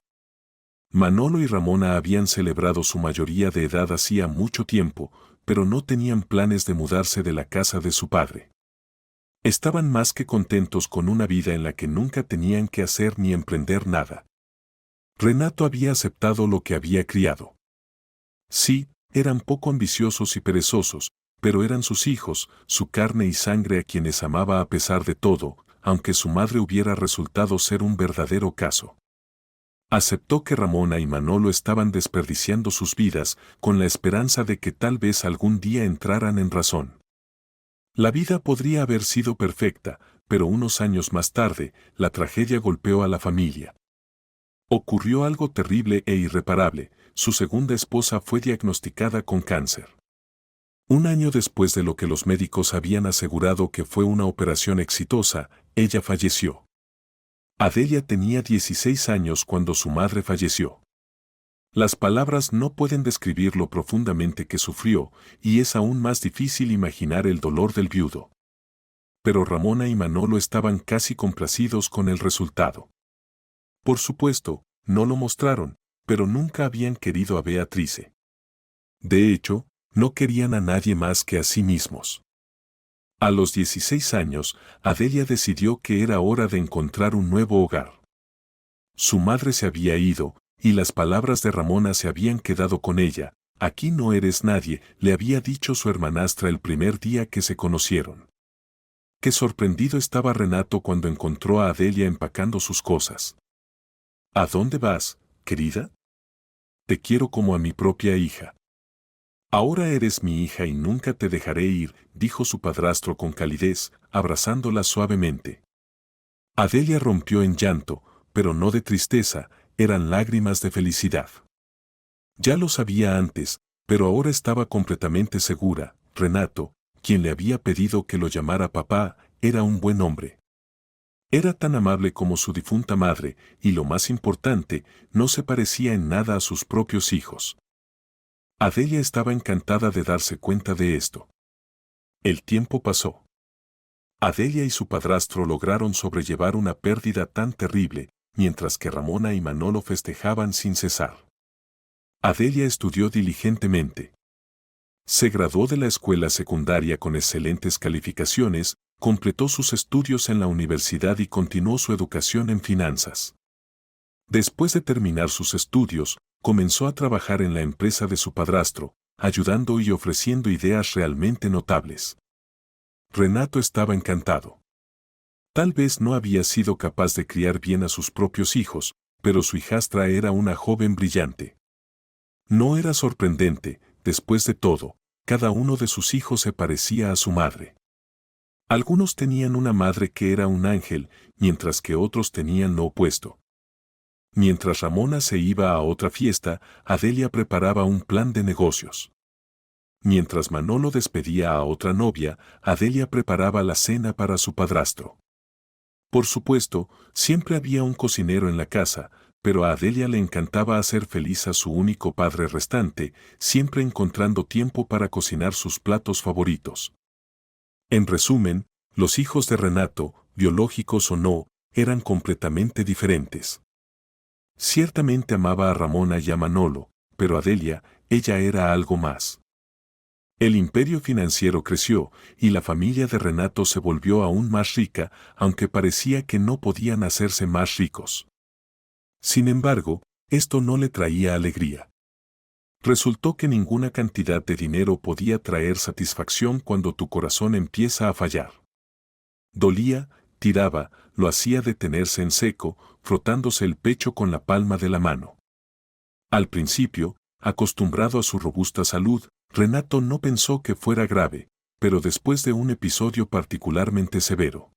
Manolo y Ramona habían celebrado su mayoría de edad hacía mucho tiempo, pero no tenían planes de mudarse de la casa de su padre. Estaban más que contentos con una vida en la que nunca tenían que hacer ni emprender nada. Renato había aceptado lo que había criado. Sí, eran poco ambiciosos y perezosos, pero eran sus hijos, su carne y sangre, a quienes amaba a pesar de todo, aunque su madre hubiera resultado ser un verdadero caso. Aceptó que Ramona y Manolo estaban desperdiciando sus vidas, con la esperanza de que tal vez algún día entraran en razón. La vida podría haber sido perfecta, pero unos años más tarde, la tragedia golpeó a la familia. Ocurrió algo terrible e irreparable: su segunda esposa fue diagnosticada con cáncer. Un año después de lo que los médicos habían asegurado que fue una operación exitosa, ella falleció. Adelia tenía 16 años cuando su madre falleció. Las palabras no pueden describir lo profundamente que sufrió, y es aún más difícil imaginar el dolor del viudo. Pero Ramona y Manolo estaban casi complacidos con el resultado. Por supuesto, no lo mostraron, pero nunca habían querido a Beatrice. De hecho, no querían a nadie más que a sí mismos. A los 16 años, Adelia decidió que era hora de encontrar un nuevo hogar. Su madre se había ido, y las palabras de Ramona se habían quedado con ella. «Aquí no eres nadie», le había dicho su hermanastra el primer día que se conocieron. Qué sorprendido estaba Renato cuando encontró a Adelia empacando sus cosas. «¿A dónde vas, querida? Te quiero como a mi propia hija». «Ahora eres mi hija y nunca te dejaré ir», dijo su padrastro con calidez, abrazándola suavemente. Adelia rompió en llanto, pero no de tristeza, eran lágrimas de felicidad. Ya lo sabía antes, pero ahora estaba completamente segura: Renato, quien le había pedido que lo llamara papá, era un buen hombre. Era tan amable como su difunta madre, y lo más importante, no se parecía en nada a sus propios hijos. Adelia estaba encantada de darse cuenta de esto. El tiempo pasó. Adelia y su padrastro lograron sobrellevar una pérdida tan terrible, mientras que Ramona y Manolo festejaban sin cesar. Adelia estudió diligentemente. Se graduó de la escuela secundaria con excelentes calificaciones, completó sus estudios en la universidad y continuó su educación en finanzas. Después de terminar sus estudios, comenzó a trabajar en la empresa de su padrastro, ayudando y ofreciendo ideas realmente notables. Renato estaba encantado. Tal vez no había sido capaz de criar bien a sus propios hijos, pero su hijastra era una joven brillante. No era sorprendente: después de todo, cada uno de sus hijos se parecía a su madre. Algunos tenían una madre que era un ángel, mientras que otros tenían lo opuesto. Mientras Ramona se iba a otra fiesta, Adelia preparaba un plan de negocios. Mientras Manolo despedía a otra novia, Adelia preparaba la cena para su padrastro. Por supuesto, siempre había un cocinero en la casa, pero a Adelia le encantaba hacer feliz a su único padre restante, siempre encontrando tiempo para cocinar sus platos favoritos. En resumen, los hijos de Renato, biológicos o no, eran completamente diferentes. Ciertamente amaba a Ramona y a Manolo, pero Adelia, ella era algo más. El imperio financiero creció y la familia de Renato se volvió aún más rica, aunque parecía que no podían hacerse más ricos. Sin embargo, esto no le traía alegría. Resultó que ninguna cantidad de dinero podía traer satisfacción cuando tu corazón empieza a fallar. Dolía, tiraba, lo hacía detenerse en seco, frotándose el pecho con la palma de la mano. Al principio, acostumbrado a su robusta salud, Renato no pensó que fuera grave, pero después de un episodio particularmente severo,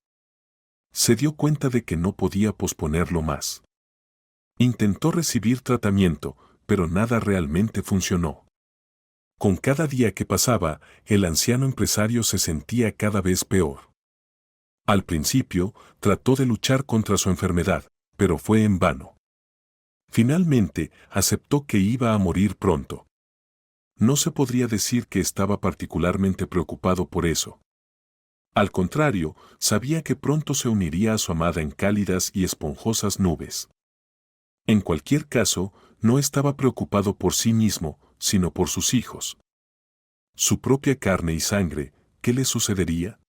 se dio cuenta de que no podía posponerlo más. Intentó recibir tratamiento, pero nada realmente funcionó. Con cada día que pasaba, el anciano empresario se sentía cada vez peor. Al principio, trató de luchar contra su enfermedad, pero fue en vano. Finalmente, aceptó que iba a morir pronto. No se podría decir que estaba particularmente preocupado por eso. Al contrario, sabía que pronto se uniría a su amada en cálidas y esponjosas nubes. En cualquier caso, no estaba preocupado por sí mismo, sino por sus hijos. Su propia carne y sangre, ¿qué le sucedería?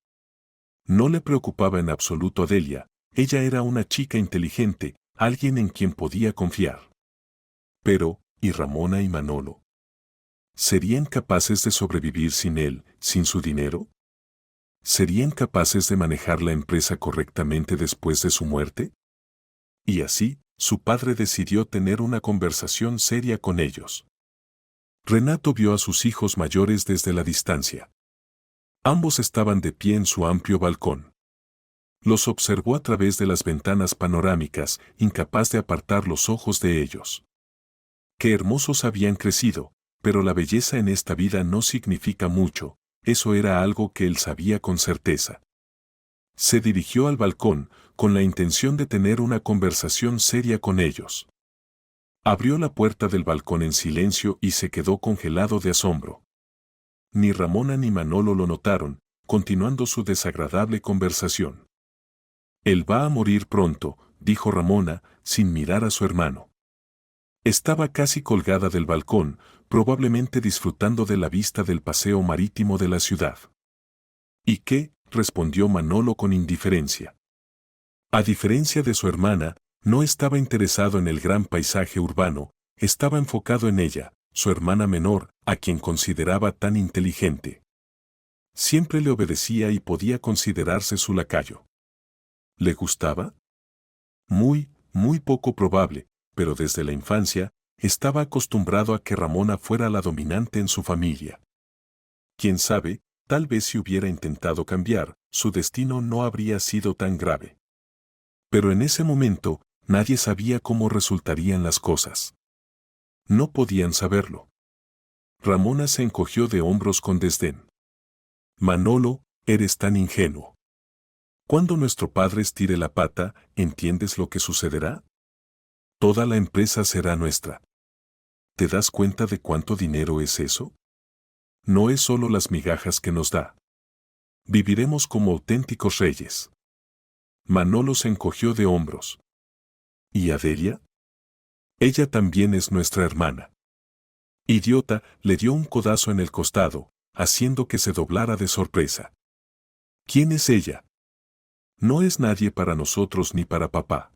No le preocupaba en absoluto a Delia, ella era una chica inteligente, alguien en quien podía confiar. Pero, ¿y Ramona y Manolo? ¿Serían capaces de sobrevivir sin él, sin su dinero? ¿Serían capaces de manejar la empresa correctamente después de su muerte? Y así, su padre decidió tener una conversación seria con ellos. Renato vio a sus hijos mayores desde la distancia. Ambos estaban de pie en su amplio balcón. Los observó a través de las ventanas panorámicas, incapaz de apartar los ojos de ellos. Qué hermosos habían crecido, pero la belleza en esta vida no significa mucho, eso era algo que él sabía con certeza. Se dirigió al balcón, con la intención de tener una conversación seria con ellos. Abrió la puerta del balcón en silencio y se quedó congelado de asombro. Ni Ramona ni Manolo lo notaron, continuando su desagradable conversación. Él va a morir pronto, dijo Ramona, sin mirar a su hermano. Estaba casi colgada del balcón, probablemente disfrutando de la vista del paseo marítimo de la ciudad. ¿Y qué?, respondió Manolo con indiferencia. A diferencia de su hermana, no estaba interesado en el gran paisaje urbano, estaba enfocado en ella, su hermana menor, a quien consideraba tan inteligente. Siempre le obedecía y podía considerarse su lacayo. ¿Le gustaba? Muy poco probable, pero desde la infancia, estaba acostumbrado a que Ramona fuera la dominante en su familia. Quién sabe, tal vez si hubiera intentado cambiar, su destino no habría sido tan grave. Pero en ese momento, nadie sabía cómo resultarían las cosas. No podían saberlo. Ramona se encogió de hombros con desdén. Manolo, eres tan ingenuo. Cuando nuestro padre estire la pata, ¿entiendes lo que sucederá? Toda la empresa será nuestra. ¿Te das cuenta de cuánto dinero es eso? No es solo las migajas que nos da. Viviremos como auténticos reyes. Manolo se encogió de hombros. ¿Y Adelia? Ella también es nuestra hermana. Idiota, le dio un codazo en el costado, haciendo que se doblara de sorpresa. ¿Quién es ella? No es nadie para nosotros ni para papá.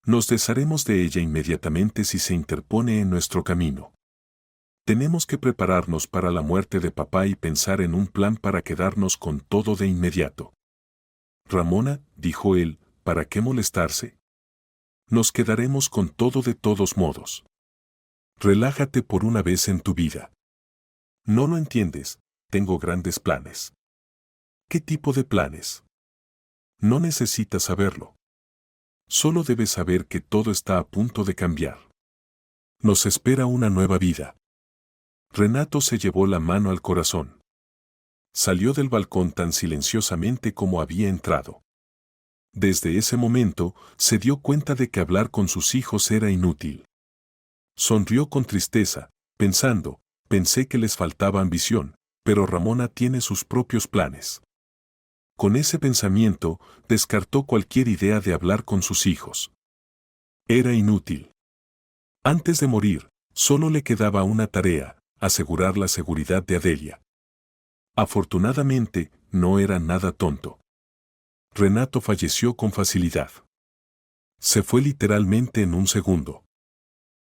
Nos desharemos de ella inmediatamente si se interpone en nuestro camino. Tenemos que prepararnos para la muerte de papá y pensar en un plan para quedarnos con todo de inmediato. Ramona, dijo él, ¿para qué molestarse? Nos quedaremos con todo de todos modos. Relájate por una vez en tu vida. No lo entiendes, tengo grandes planes. ¿Qué tipo de planes? No necesitas saberlo. Solo debes saber que todo está a punto de cambiar. Nos espera una nueva vida. Renato se llevó la mano al corazón. Salió del balcón tan silenciosamente como había entrado. Desde ese momento, se dio cuenta de que hablar con sus hijos era inútil. Sonrió con tristeza, pensé que les faltaba ambición, pero Ramona tiene sus propios planes. Con ese pensamiento, descartó cualquier idea de hablar con sus hijos. Era inútil. Antes de morir, solo le quedaba una tarea, asegurar la seguridad de Adelia. Afortunadamente, no era nada tonto. Renato falleció con facilidad. Se fue literalmente en un segundo.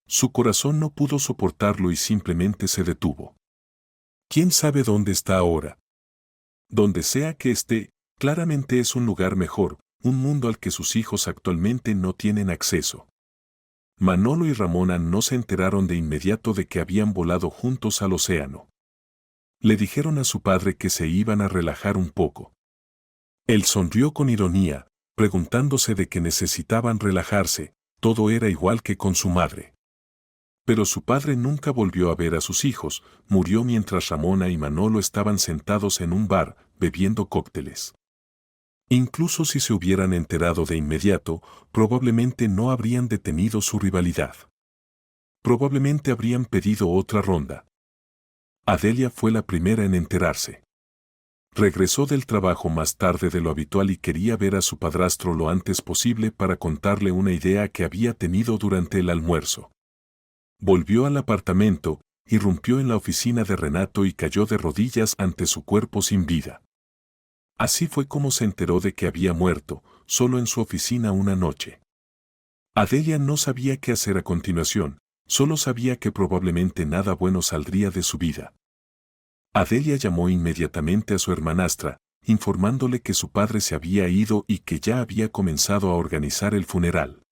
Su corazón no pudo soportarlo y simplemente se detuvo. ¿Quién sabe dónde está ahora? Donde sea que esté, claramente es un lugar mejor, un mundo al que sus hijos actualmente no tienen acceso. Manolo y Ramona no se enteraron de inmediato de que habían volado juntos al océano. Le dijeron a su padre que se iban a relajar un poco. Él sonrió con ironía, preguntándose de que necesitaban relajarse, todo era igual que con su madre. Pero su padre nunca volvió a ver a sus hijos, murió mientras Ramona y Manolo estaban sentados en un bar, bebiendo cócteles. Incluso si se hubieran enterado de inmediato, probablemente no habrían detenido su rivalidad. Probablemente habrían pedido otra ronda. Adelia fue la primera en enterarse. Regresó del trabajo más tarde de lo habitual y quería ver a su padrastro lo antes posible para contarle una idea que había tenido durante el almuerzo. Volvió al apartamento, irrumpió en la oficina de Renato y cayó de rodillas ante su cuerpo sin vida. Así fue como se enteró de que había muerto, solo en su oficina una noche. Adelia no sabía qué hacer a continuación, solo sabía que probablemente nada bueno saldría de su vida. Adelia llamó inmediatamente a su hermanastra, informándole que su padre se había ido y que ya había comenzado a organizar el funeral.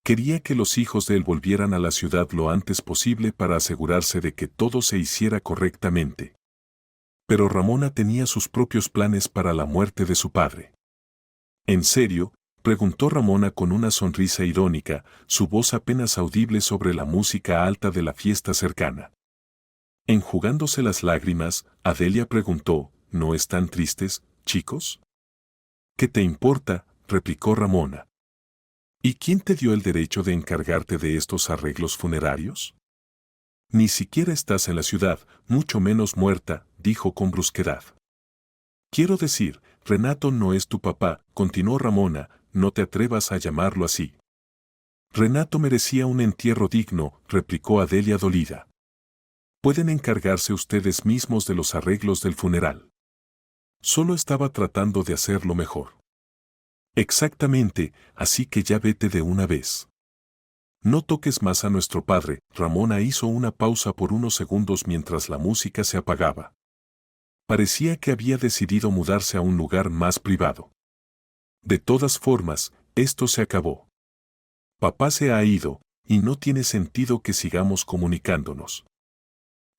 Quería que los hijos de él volvieran a la ciudad lo antes posible para asegurarse de que todo se hiciera correctamente. Pero Ramona tenía sus propios planes para la muerte de su padre. ¿En serio?, preguntó Ramona con una sonrisa irónica, su voz apenas audible sobre la música alta de la fiesta cercana. Enjugándose las lágrimas, Adelia preguntó, ¿no están tristes, chicos? ¿Qué te importa?, replicó Ramona. ¿Y quién te dio el derecho de encargarte de estos arreglos funerarios? Ni siquiera estás en la ciudad, mucho menos muerta, dijo con brusquedad. Quiero decir, Renato no es tu papá, continuó Ramona, no te atrevas a llamarlo así. Renato merecía un entierro digno, replicó Adelia dolida. Pueden encargarse ustedes mismos de los arreglos del funeral. Solo estaba tratando de hacerlo mejor. Exactamente, así que ya vete de una vez. No toques más a nuestro padre. Ramona hizo una pausa por unos segundos mientras la música se apagaba. Parecía que había decidido mudarse a un lugar más privado. De todas formas, esto se acabó. Papá se ha ido, y no tiene sentido que sigamos comunicándonos.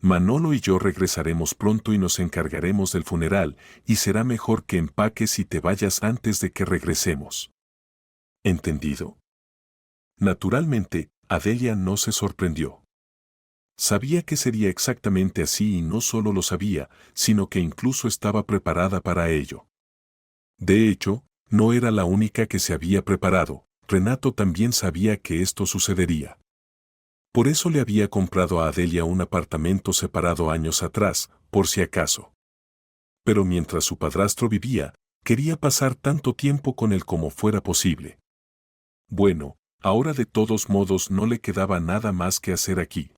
Manolo y yo regresaremos pronto y nos encargaremos del funeral, y será mejor que empaques y te vayas antes de que regresemos. ¿Entendido? Naturalmente, Adelia no se sorprendió. Sabía que sería exactamente así y no solo lo sabía, sino que incluso estaba preparada para ello. De hecho, no era la única que se había preparado, Renato también sabía que esto sucedería. Por eso le había comprado a Adelia un apartamento separado años atrás, por si acaso. Pero mientras su padrastro vivía, quería pasar tanto tiempo con él como fuera posible. Bueno, ahora de todos modos no le quedaba nada más que hacer aquí.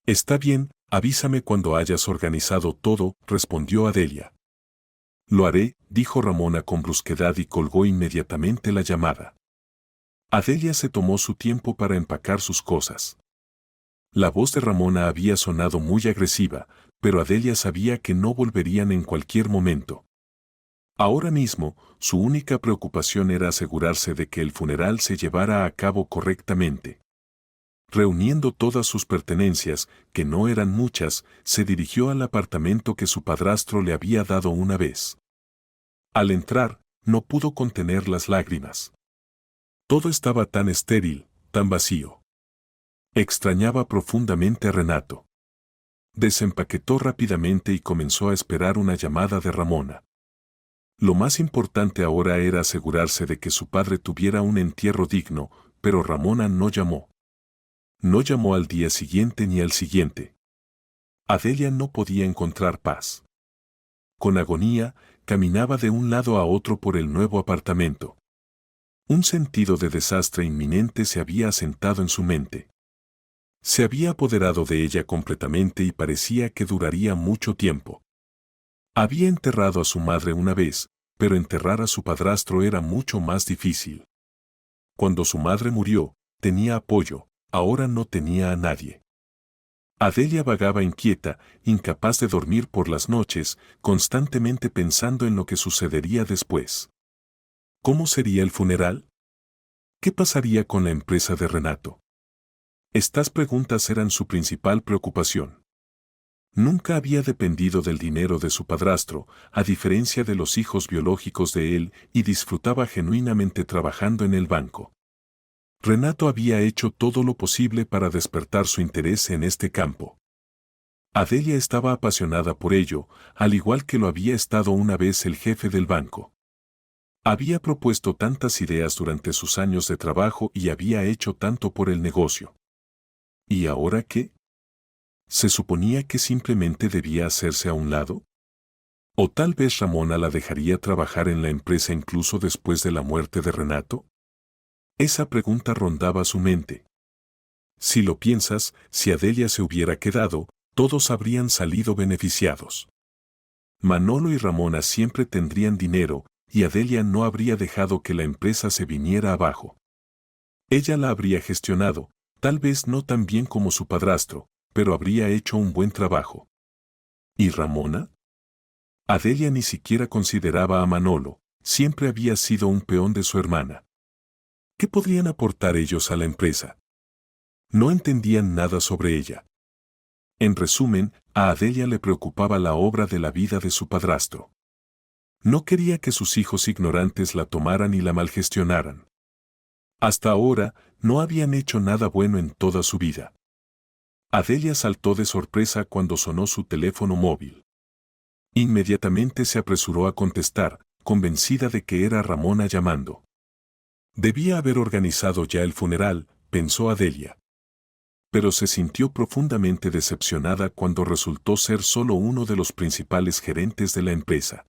Está bien, avísame cuando hayas organizado todo, respondió Adelia. Lo haré, dijo Ramona con brusquedad y colgó inmediatamente la llamada. Adelia se tomó su tiempo para empacar sus cosas. La voz de Ramona había sonado muy agresiva, pero Adelia sabía que no volverían en cualquier momento. Ahora mismo, su única preocupación era asegurarse de que el funeral se llevara a cabo correctamente. Reuniendo todas sus pertenencias, que no eran muchas, se dirigió al apartamento que su padrastro le había dado una vez. Al entrar, no pudo contener las lágrimas. Todo estaba tan estéril, tan vacío. Extrañaba profundamente a Renato. Desempaquetó rápidamente y comenzó a esperar una llamada de Ramona. Lo más importante ahora era asegurarse de que su padre tuviera un entierro digno, pero Ramona no llamó. No llamó al día siguiente ni al siguiente. Adelia no podía encontrar paz. Con agonía, caminaba de un lado a otro por el nuevo apartamento. Un sentido de desastre inminente se había asentado en su mente. Se había apoderado de ella completamente y parecía que duraría mucho tiempo. Había enterrado a su madre una vez, pero enterrar a su padrastro era mucho más difícil. Cuando su madre murió, tenía apoyo, ahora no tenía a nadie. Adelia vagaba inquieta, incapaz de dormir por las noches, constantemente pensando en lo que sucedería después. ¿Cómo sería el funeral? ¿Qué pasaría con la empresa de Renato? Estas preguntas eran su principal preocupación. Nunca había dependido del dinero de su padrastro, a diferencia de los hijos biológicos de él, y disfrutaba genuinamente trabajando en el banco. Renato había hecho todo lo posible para despertar su interés en este campo. Adelia estaba apasionada por ello, al igual que lo había estado una vez el jefe del banco. Había propuesto tantas ideas durante sus años de trabajo y había hecho tanto por el negocio. ¿Y ahora qué? ¿Se suponía que simplemente debía hacerse a un lado? ¿O tal vez Ramona la dejaría trabajar en la empresa incluso después de la muerte de Renato? Esa pregunta rondaba su mente. Si lo piensas, si Adelia se hubiera quedado, todos habrían salido beneficiados. Manolo y Ramona siempre tendrían dinero, y Adelia no habría dejado que la empresa se viniera abajo. Ella la habría gestionado, tal vez no tan bien como su padrastro, pero habría hecho un buen trabajo. ¿Y Ramona? Adelia ni siquiera consideraba a Manolo, siempre había sido un peón de su hermana. ¿Qué podrían aportar ellos a la empresa? No entendían nada sobre ella. En resumen, a Adelia le preocupaba la obra de la vida de su padrastro. No quería que sus hijos ignorantes la tomaran y la malgestionaran. Hasta ahora, no habían hecho nada bueno en toda su vida. Adelia saltó de sorpresa cuando sonó su teléfono móvil. Inmediatamente se apresuró a contestar, convencida de que era Ramona llamando. Debía haber organizado ya el funeral, pensó Adelia. Pero se sintió profundamente decepcionada cuando resultó ser solo uno de los principales gerentes de la empresa.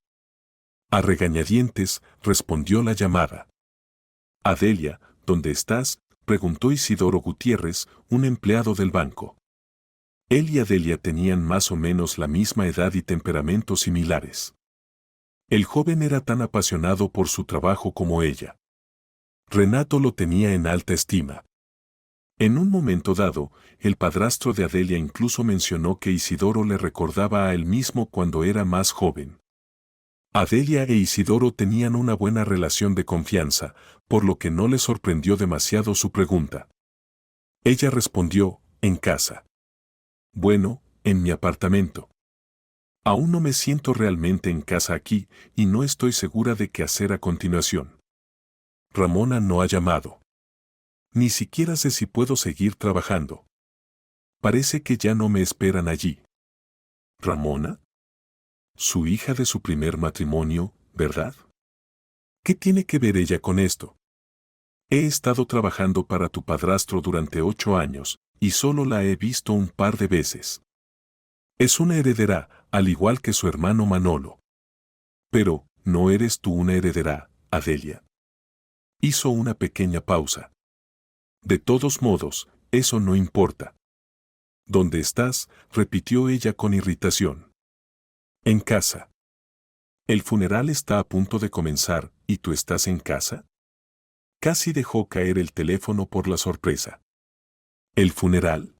A regañadientes, respondió la llamada. Adelia, ¿dónde estás?, preguntó Isidoro Gutiérrez, un empleado del banco. Él y Adelia tenían más o menos la misma edad y temperamentos similares. El joven era tan apasionado por su trabajo como ella. Renato lo tenía en alta estima. En un momento dado, el padrastro de Adelia incluso mencionó que Isidoro le recordaba a él mismo cuando era más joven. Adelia e Isidoro tenían una buena relación de confianza, por lo que no le sorprendió demasiado su pregunta. Ella respondió, en casa. Bueno, en mi apartamento. Aún no me siento realmente en casa aquí, y no estoy segura de qué hacer a continuación. Ramona no ha llamado. Ni siquiera sé si puedo seguir trabajando. Parece que ya no me esperan allí. ¿Ramona? Su hija de su primer matrimonio, ¿verdad? ¿Qué tiene que ver ella con esto? He estado trabajando para tu padrastro durante 8 años, y solo la he visto un par de veces. Es una heredera, al igual que su hermano Manolo. Pero, ¿no eres tú una heredera, Adelia? Hizo una pequeña pausa. De todos modos, eso no importa. ¿Dónde estás?, repitió ella con irritación. En casa. El funeral está a punto de comenzar, ¿y tú estás en casa? Casi dejó caer el teléfono por la sorpresa. ¿El funeral?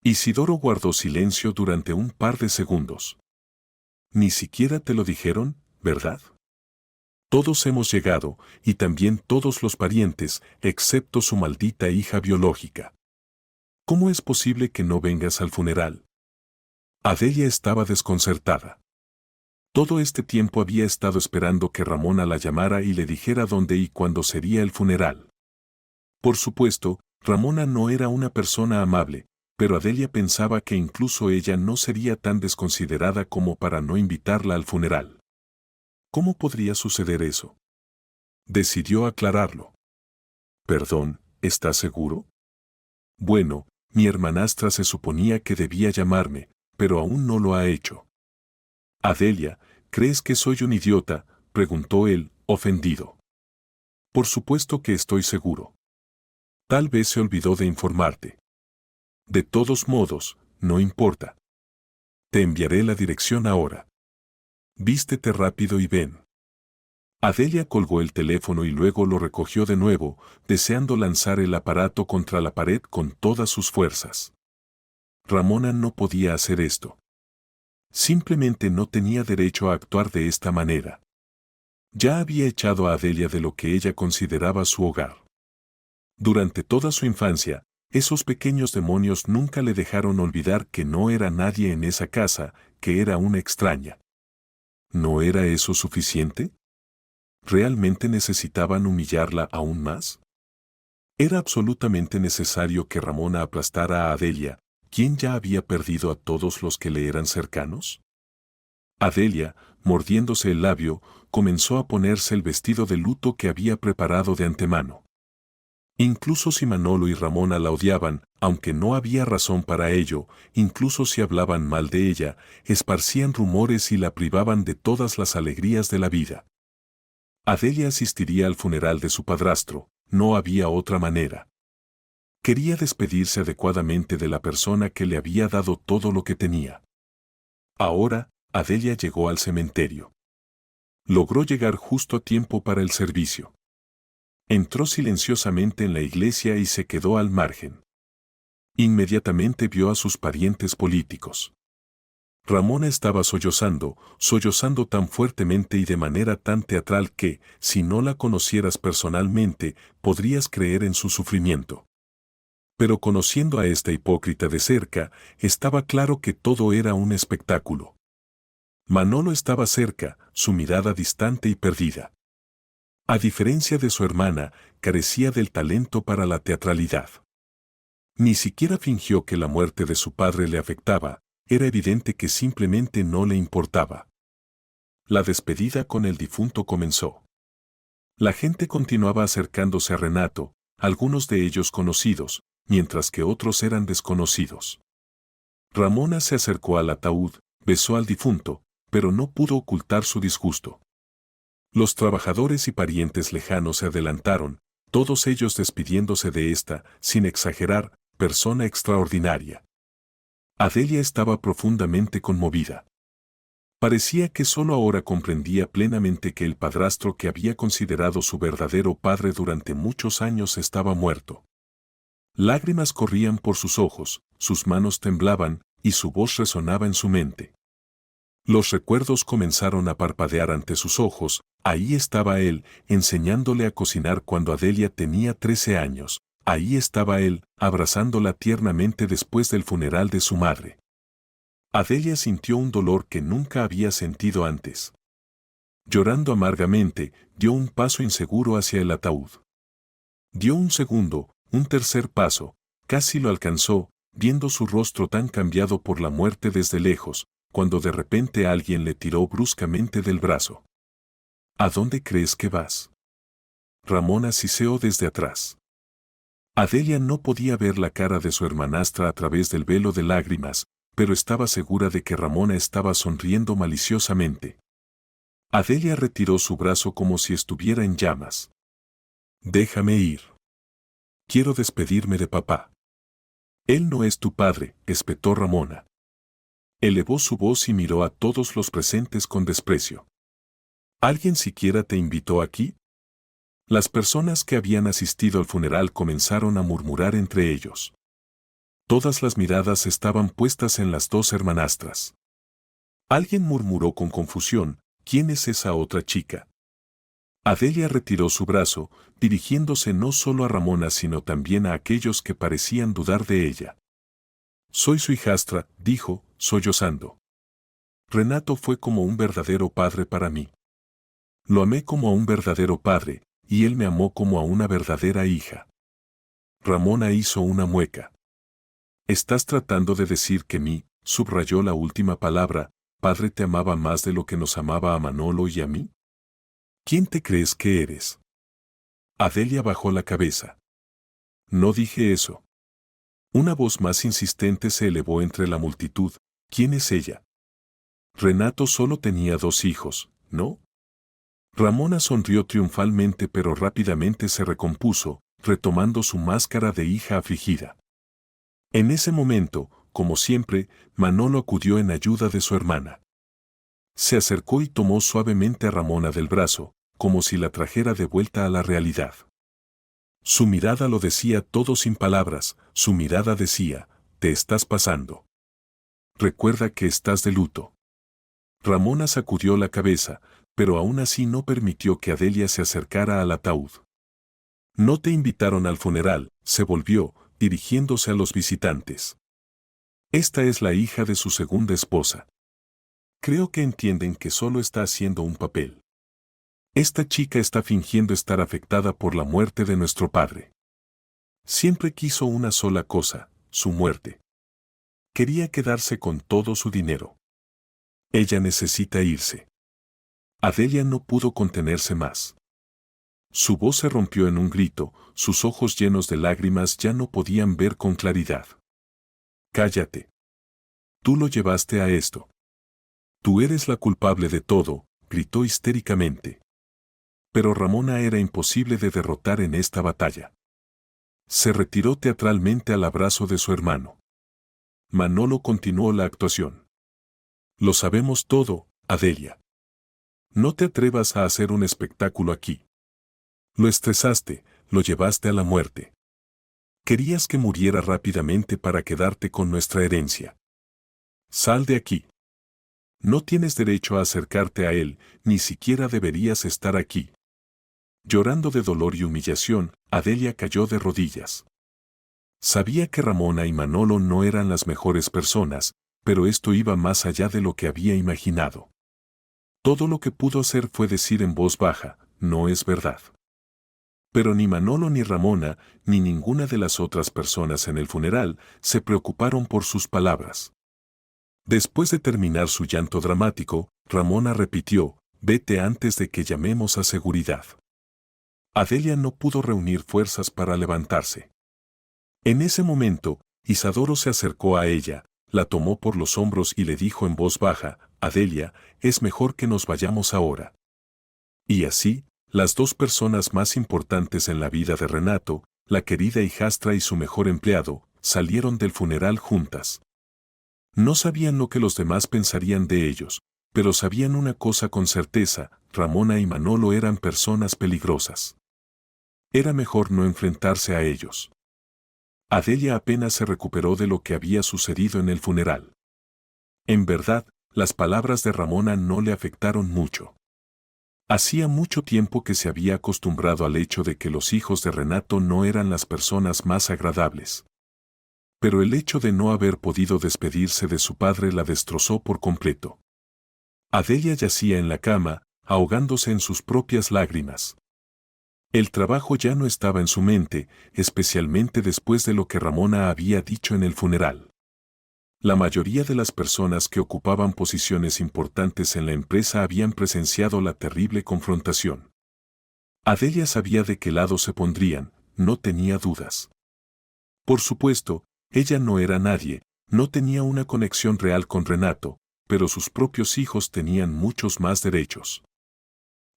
Isidoro guardó silencio durante un par de segundos. Ni siquiera te lo dijeron, ¿verdad? Todos hemos llegado, y también todos los parientes, excepto su maldita hija biológica. ¿Cómo es posible que no vengas al funeral? Adelia estaba desconcertada. Todo este tiempo había estado esperando que Ramona la llamara y le dijera dónde y cuándo sería el funeral. Por supuesto, Ramona no era una persona amable, pero Adelia pensaba que incluso ella no sería tan desconsiderada como para no invitarla al funeral. ¿Cómo podría suceder eso? Decidió aclararlo. Perdón, ¿estás seguro? Bueno, mi hermanastra se suponía que debía llamarme, pero aún no lo ha hecho. Adelia, ¿crees que soy un idiota?, preguntó él, ofendido. Por supuesto que estoy seguro. Tal vez se olvidó de informarte. De todos modos, no importa. Te enviaré la dirección ahora. Vístete rápido y ven. Adelia colgó el teléfono y luego lo recogió de nuevo, deseando lanzar el aparato contra la pared con todas sus fuerzas. Ramona no podía hacer esto. Simplemente no tenía derecho a actuar de esta manera. Ya había echado a Adelia de lo que ella consideraba su hogar. Durante toda su infancia, esos pequeños demonios nunca le dejaron olvidar que no era nadie en esa casa, que era una extraña. ¿No era eso suficiente? ¿Realmente necesitaban humillarla aún más? Era absolutamente necesario que Ramona aplastara a Adelia, quien ya había perdido a todos los que le eran cercanos. Adelia, mordiéndose el labio, comenzó a ponerse el vestido de luto que había preparado de antemano. Incluso si Manolo y Ramona la odiaban, aunque no había razón para ello, incluso si hablaban mal de ella, esparcían rumores y la privaban de todas las alegrías de la vida. Adelia asistiría al funeral de su padrastro, no había otra manera. Quería despedirse adecuadamente de la persona que le había dado todo lo que tenía. Ahora, Adelia llegó al cementerio. Logró llegar justo a tiempo para el servicio. Entró silenciosamente en la iglesia y se quedó al margen. Inmediatamente vio a sus parientes políticos. Ramona estaba sollozando tan fuertemente y de manera tan teatral que, si no la conocieras personalmente, podrías creer en su sufrimiento. Pero conociendo a esta hipócrita de cerca, estaba claro que todo era un espectáculo. Manolo estaba cerca, su mirada distante y perdida. A diferencia de su hermana, carecía del talento para la teatralidad. Ni siquiera fingió que la muerte de su padre le afectaba, era evidente que simplemente no le importaba. La despedida con el difunto comenzó. La gente continuaba acercándose a Renato, algunos de ellos conocidos, mientras que otros eran desconocidos. Ramona se acercó al ataúd, besó al difunto, pero no pudo ocultar su disgusto. Los trabajadores y parientes lejanos se adelantaron, todos ellos despidiéndose de esta, sin exagerar, persona extraordinaria. Adelia estaba profundamente conmovida. Parecía que solo ahora comprendía plenamente que el padrastro que había considerado su verdadero padre durante muchos años estaba muerto. Lágrimas corrían por sus ojos, sus manos temblaban, y su voz resonaba en su mente. Los recuerdos comenzaron a parpadear ante sus ojos, ahí estaba él, enseñándole a cocinar cuando Adelia tenía 13 años. Ahí estaba él, abrazándola tiernamente después del funeral de su madre. Adelia sintió un dolor que nunca había sentido antes. Llorando amargamente, dio un paso inseguro hacia el ataúd. Dio un segundo, un tercer paso, casi lo alcanzó, viendo su rostro tan cambiado por la muerte desde lejos, cuando de repente alguien le tiró bruscamente del brazo. ¿A dónde crees que vas? Ramona siseó desde atrás. Adelia no podía ver la cara de su hermanastra a través del velo de lágrimas, pero estaba segura de que Ramona estaba sonriendo maliciosamente. Adelia retiró su brazo como si estuviera en llamas. Déjame ir. Quiero despedirme de papá. Él no es tu padre, espetó Ramona. Elevó su voz y miró a todos los presentes con desprecio. ¿Alguien siquiera te invitó aquí? Las personas que habían asistido al funeral comenzaron a murmurar entre ellos. Todas las miradas estaban puestas en las dos hermanastras. Alguien murmuró con confusión, ¿quién es esa otra chica? Adelia retiró su brazo, dirigiéndose no solo a Ramona sino también a aquellos que parecían dudar de ella. Soy su hijastra, dijo, sollozando. Renato fue como un verdadero padre para mí. Lo amé como a un verdadero padre, y él me amó como a una verdadera hija. Ramona hizo una mueca. ¿Estás tratando de decir que subrayó la última palabra, padre te amaba más de lo que nos amaba a Manolo y a mí? ¿Quién te crees que eres? Adelia bajó la cabeza. No dije eso. Una voz más insistente se elevó entre la multitud. ¿Quién es ella? Renato solo tenía 2 hijos, ¿no? Ramona sonrió triunfalmente pero rápidamente se recompuso, retomando su máscara de hija afligida. En ese momento, como siempre, Manolo acudió en ayuda de su hermana. Se acercó y tomó suavemente a Ramona del brazo, como si la trajera de vuelta a la realidad. Su mirada lo decía todo sin palabras, su mirada decía, te estás pasando. Recuerda que estás de luto. Ramona sacudió la cabeza, pero aún así no permitió que Adelia se acercara al ataúd. No te invitaron al funeral, se volvió, dirigiéndose a los visitantes. Esta es la hija de su segunda esposa. Creo que entienden que solo está haciendo un papel. Esta chica está fingiendo estar afectada por la muerte de nuestro padre. Siempre quiso una sola cosa, su muerte. Quería quedarse con todo su dinero. Ella necesita irse. Adelia no pudo contenerse más. Su voz se rompió en un grito, sus ojos llenos de lágrimas ya no podían ver con claridad. Cállate. Tú lo llevaste a esto. Tú eres la culpable de todo, gritó histéricamente. Pero Ramona era imposible de derrotar en esta batalla. Se retiró teatralmente al abrazo de su hermano. Manolo continuó la actuación. Lo sabemos todo, Adelia. No te atrevas a hacer un espectáculo aquí. Lo estresaste, lo llevaste a la muerte. Querías que muriera rápidamente para quedarte con nuestra herencia. Sal de aquí. No tienes derecho a acercarte a él, ni siquiera deberías estar aquí. Llorando de dolor y humillación, Adelia cayó de rodillas. Sabía que Ramona y Manolo no eran las mejores personas, pero esto iba más allá de lo que había imaginado. Todo lo que pudo hacer fue decir en voz baja, no es verdad. Pero ni Manolo ni Ramona, ni ninguna de las otras personas en el funeral, se preocuparon por sus palabras. Después de terminar su llanto dramático, Ramona repitió, vete antes de que llamemos a seguridad. Adelia no pudo reunir fuerzas para levantarse. En ese momento, Isadoro se acercó a ella, la tomó por los hombros y le dijo en voz baja, Adelia, es mejor que nos vayamos ahora. Y así, las dos personas más importantes en la vida de Renato, la querida hijastra y su mejor empleado, salieron del funeral juntas. No sabían lo que los demás pensarían de ellos, pero sabían una cosa con certeza, Ramona y Manolo eran personas peligrosas. Era mejor no enfrentarse a ellos. Adelia apenas se recuperó de lo que había sucedido en el funeral. En verdad, las palabras de Ramona no le afectaron mucho. Hacía mucho tiempo que se había acostumbrado al hecho de que los hijos de Renato no eran las personas más agradables. Pero el hecho de no haber podido despedirse de su padre la destrozó por completo. Adelia yacía en la cama, ahogándose en sus propias lágrimas. El trabajo ya no estaba en su mente, especialmente después de lo que Ramona había dicho en el funeral. La mayoría de las personas que ocupaban posiciones importantes en la empresa habían presenciado la terrible confrontación. Adelia sabía de qué lado se pondrían, no tenía dudas. Por supuesto, ella no era nadie, no tenía una conexión real con Renato, pero sus propios hijos tenían muchos más derechos.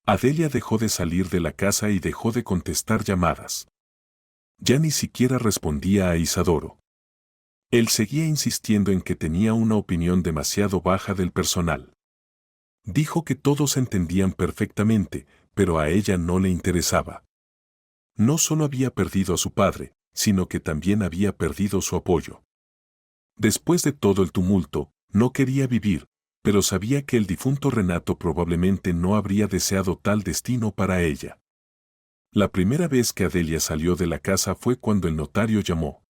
Adelia dejó de salir de la casa y dejó de contestar llamadas. Ya ni siquiera respondía a Isadoro. Él seguía insistiendo en que tenía una opinión demasiado baja del personal. Dijo que todos entendían perfectamente, pero a ella no le interesaba. No solo había perdido a su padre, sino que también había perdido su apoyo. Después de todo el tumulto, no quería vivir, pero sabía que el difunto Renato probablemente no habría deseado tal destino para ella. La primera vez que Adelia salió de la casa fue cuando el notario llamó.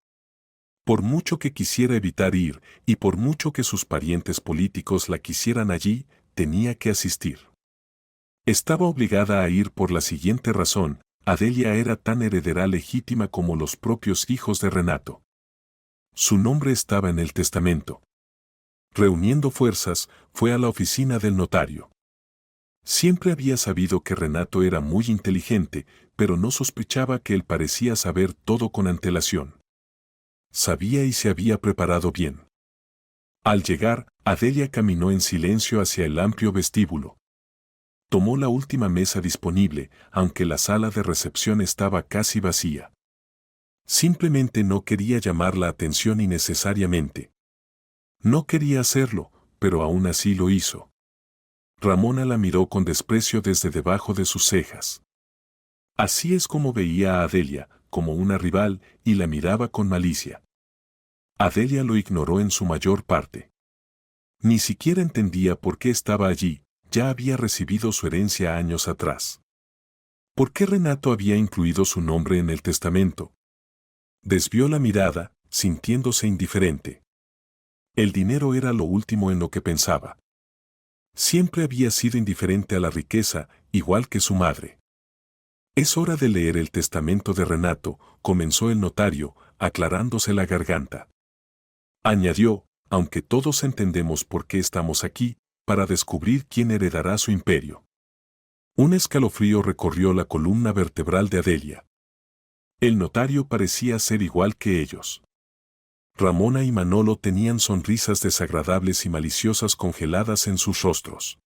Por mucho que quisiera evitar ir, y por mucho que sus parientes políticos la quisieran allí, tenía que asistir. Estaba obligada a ir por la siguiente razón, Adelia era tan heredera legítima como los propios hijos de Renato. Su nombre estaba en el testamento. Reuniendo fuerzas, fue a la oficina del notario. Siempre había sabido que Renato era muy inteligente, pero no sospechaba que él parecía saber todo con antelación. Sabía y se había preparado bien. Al llegar, Adelia caminó en silencio hacia el amplio vestíbulo. Tomó la última mesa disponible, aunque la sala de recepción estaba casi vacía. Simplemente no quería llamar la atención innecesariamente. No quería hacerlo, pero aún así lo hizo. Ramona la miró con desprecio desde debajo de sus cejas. Así es como veía a Adelia, como una rival, y la miraba con malicia. Adelia lo ignoró en su mayor parte. Ni siquiera entendía por qué estaba allí, ya había recibido su herencia años atrás. ¿Por qué Renato había incluido su nombre en el testamento? Desvió la mirada, sintiéndose indiferente. El dinero era lo último en lo que pensaba. Siempre había sido indiferente a la riqueza, igual que su madre. Es hora de leer el testamento de Renato, comenzó el notario, aclarándose la garganta. Añadió, aunque todos entendemos por qué estamos aquí, para descubrir quién heredará su imperio. Un escalofrío recorrió la columna vertebral de Adelia. El notario parecía ser igual que ellos. Ramona y Manolo tenían sonrisas desagradables y maliciosas congeladas en sus rostros.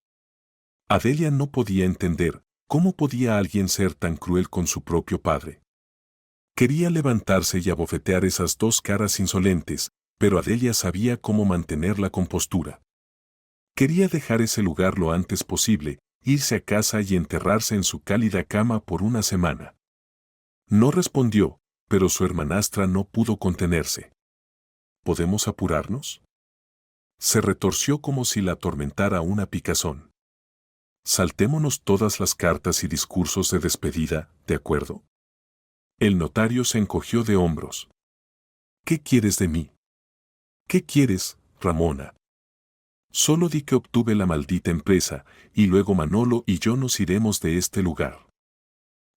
Adelia no podía entender cómo podía alguien ser tan cruel con su propio padre. Quería levantarse y abofetear esas dos caras insolentes, pero Adelia sabía cómo mantener la compostura. Quería dejar ese lugar lo antes posible, irse a casa y enterrarse en su cálida cama por una semana. No respondió, pero su hermanastra no pudo contenerse. ¿Podemos apurarnos? Se retorció como si la atormentara una picazón. Saltémonos todas las cartas y discursos de despedida, ¿de acuerdo? El notario se encogió de hombros. ¿Qué quieres de mí? ¿Qué quieres, Ramona? Solo di que obtuve la maldita empresa, y luego Manolo y yo nos iremos de este lugar.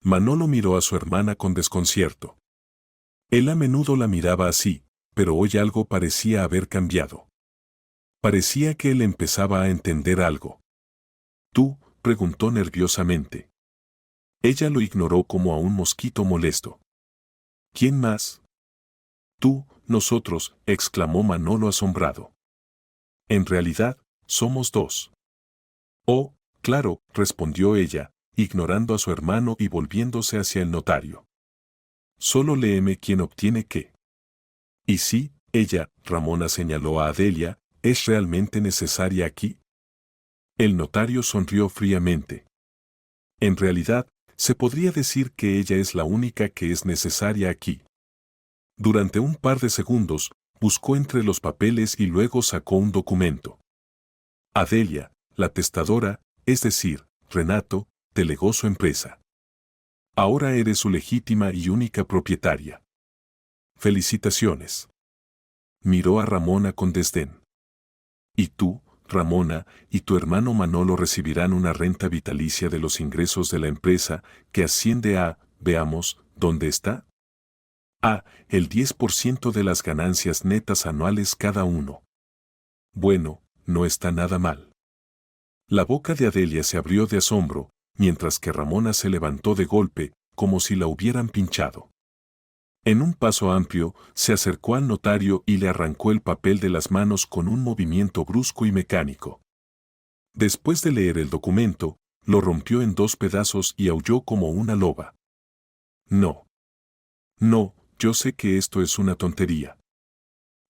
Manolo miró a su hermana con desconcierto. Él a menudo la miraba así, pero hoy algo parecía haber cambiado. Parecía que él empezaba a entender algo. ¿Tú? Preguntó nerviosamente. Ella lo ignoró como a un mosquito molesto. ¿Quién más? Tú, nosotros, exclamó Manolo asombrado. En realidad, somos dos. Oh, claro, respondió ella, ignorando a su hermano y volviéndose hacia el notario. Solo léeme quién obtiene qué. Y sí, ella, Ramona señaló a Adelia, ¿es realmente necesaria aquí? El notario sonrió fríamente. En realidad, se podría decir que ella es la única que es necesaria aquí. Durante un par de segundos, buscó entre los papeles y luego sacó un documento. Adelia, la testadora, es decir, Renato, delegó su empresa. Ahora eres su legítima y única propietaria. Felicitaciones. Miró a Ramona con desdén. Y tú, Ramona, y tu hermano Manolo recibirán una renta vitalicia de los ingresos de la empresa que asciende a, veamos, ¿dónde está? A, el 10% de las ganancias netas anuales cada uno. Bueno, no está nada mal. La boca de Adelia se abrió de asombro, mientras que Ramona se levantó de golpe, como si la hubieran pinchado. En un paso amplio, se acercó al notario y le arrancó el papel de las manos con un movimiento brusco y mecánico. Después de leer el documento, lo rompió en dos pedazos y aulló como una loba. No. No, yo sé que esto es una tontería.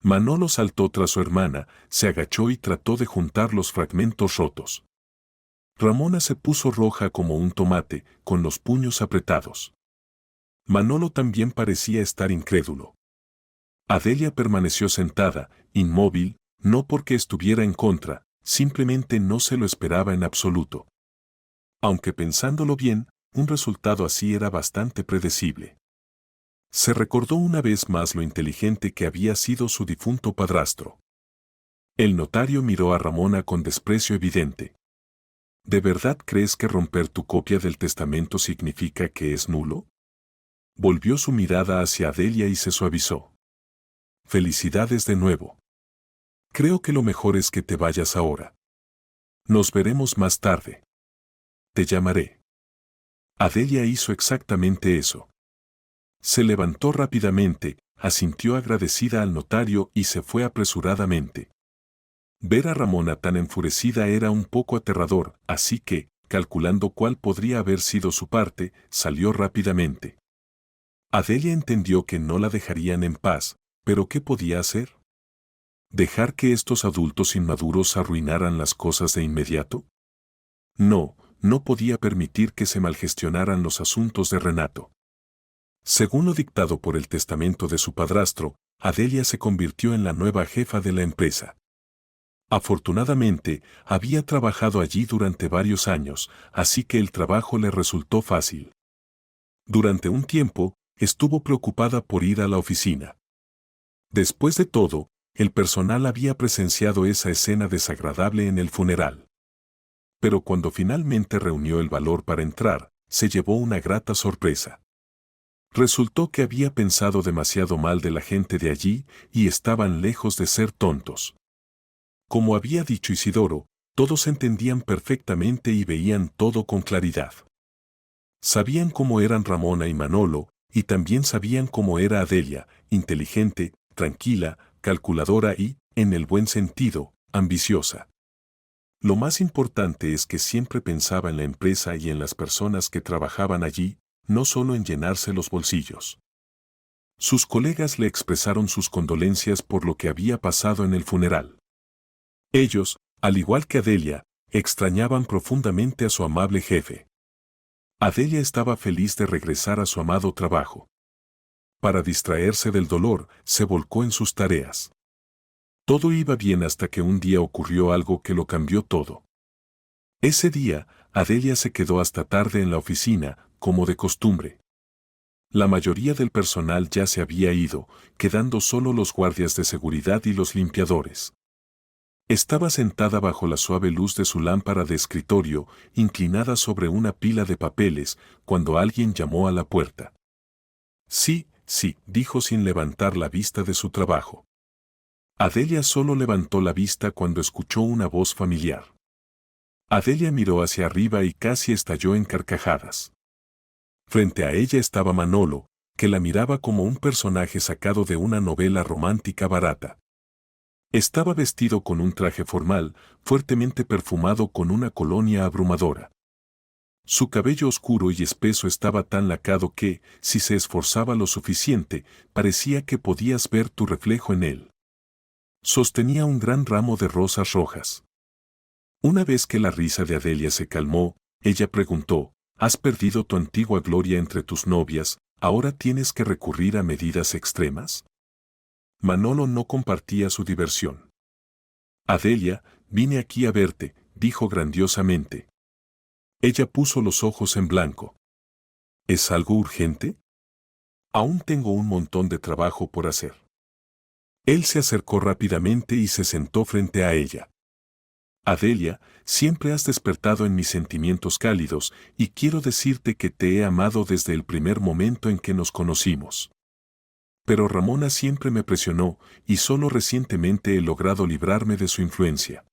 Manolo saltó tras su hermana, se agachó y trató de juntar los fragmentos rotos. Ramona se puso roja como un tomate, con los puños apretados. Manolo también parecía estar incrédulo. Adelia permaneció sentada, inmóvil, no porque estuviera en contra, simplemente no se lo esperaba en absoluto. Aunque pensándolo bien, un resultado así era bastante predecible. Se recordó una vez más lo inteligente que había sido su difunto padrastro. El notario miró a Ramona con desprecio evidente. ¿De verdad crees que romper tu copia del testamento significa que es nulo? Volvió su mirada hacia Adelia y se suavizó. Felicidades de nuevo. Creo que lo mejor es que te vayas ahora. Nos veremos más tarde. Te llamaré. Adelia hizo exactamente eso. Se levantó rápidamente, asintió agradecida al notario y se fue apresuradamente. Ver a Ramona tan enfurecida era un poco aterrador, así que, calculando cuál podría haber sido su parte, salió rápidamente. Adelia entendió que no la dejarían en paz, pero ¿qué podía hacer? ¿Dejar que estos adultos inmaduros arruinaran las cosas de inmediato? No podía permitir que se malgestionaran los asuntos de Renato. Según lo dictado por el testamento de su padrastro, Adelia se convirtió en la nueva jefa de la empresa. Afortunadamente, había trabajado allí durante varios años, así que el trabajo le resultó fácil. Durante un tiempo, estuvo preocupada por ir a la oficina. Después de todo, el personal había presenciado esa escena desagradable en el funeral. Pero cuando finalmente reunió el valor para entrar, se llevó una grata sorpresa. Resultó que había pensado demasiado mal de la gente de allí y estaban lejos de ser tontos. Como había dicho Isidoro, todos entendían perfectamente y veían todo con claridad. Sabían cómo eran Ramona y Manolo, y también sabían cómo era Adelia, inteligente, tranquila, calculadora y, en el buen sentido, ambiciosa. Lo más importante es que siempre pensaba en la empresa y en las personas que trabajaban allí, no solo en llenarse los bolsillos. Sus colegas le expresaron sus condolencias por lo que había pasado en el funeral. Ellos, al igual que Adelia, extrañaban profundamente a su amable jefe. Adelia estaba feliz de regresar a su amado trabajo. Para distraerse del dolor, se volcó en sus tareas. Todo iba bien hasta que un día ocurrió algo que lo cambió todo. Ese día, Adelia se quedó hasta tarde en la oficina, como de costumbre. La mayoría del personal ya se había ido, quedando solo los guardias de seguridad y los limpiadores. Estaba sentada bajo la suave luz de su lámpara de escritorio, inclinada sobre una pila de papeles, cuando alguien llamó a la puerta. Sí, dijo sin levantar la vista de su trabajo. Adelia solo levantó la vista cuando escuchó una voz familiar. Adelia miró hacia arriba y casi estalló en carcajadas. Frente a ella estaba Manolo, que la miraba como un personaje sacado de una novela romántica barata. Estaba vestido con un traje formal, fuertemente perfumado con una colonia abrumadora. Su cabello oscuro y espeso estaba tan lacado que, si se esforzaba lo suficiente, parecía que podías ver tu reflejo en él. Sostenía un gran ramo de rosas rojas. Una vez que la risa de Adelia se calmó, ella preguntó: «¿Has perdido tu antigua gloria entre tus novias, ahora tienes que recurrir a medidas extremas?» Manolo no compartía su diversión. «Adelia, vine aquí a verte», dijo grandiosamente. Ella puso los ojos en blanco. «¿Es algo urgente?» «Aún tengo un montón de trabajo por hacer». Él se acercó rápidamente y se sentó frente a ella. «Adelia, siempre has despertado en mis sentimientos cálidos, y quiero decirte que te he amado desde el primer momento en que nos conocimos. Pero Ramona siempre me presionó, y solo recientemente he logrado librarme de su influencia».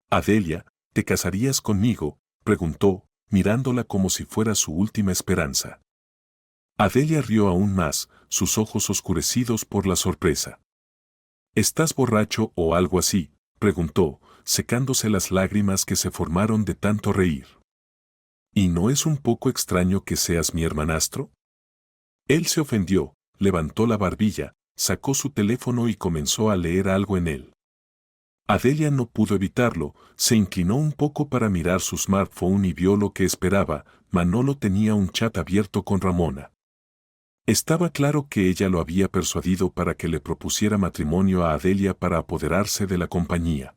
«Adelia, ¿te casarías conmigo?», preguntó, mirándola como si fuera su última esperanza. Adelia rió aún más, sus ojos oscurecidos por la sorpresa. «¿Estás borracho o algo así?», preguntó, secándose las lágrimas que se formaron de tanto reír. «¿Y no es un poco extraño que seas mi hermanastro?». Él se ofendió, levantó la barbilla, sacó su teléfono y comenzó a leer algo en él. Adelia no pudo evitarlo, se inclinó un poco para mirar su smartphone y vio lo que esperaba: Manolo tenía un chat abierto con Ramona. Estaba claro que ella lo había persuadido para que le propusiera matrimonio a Adelia para apoderarse de la compañía.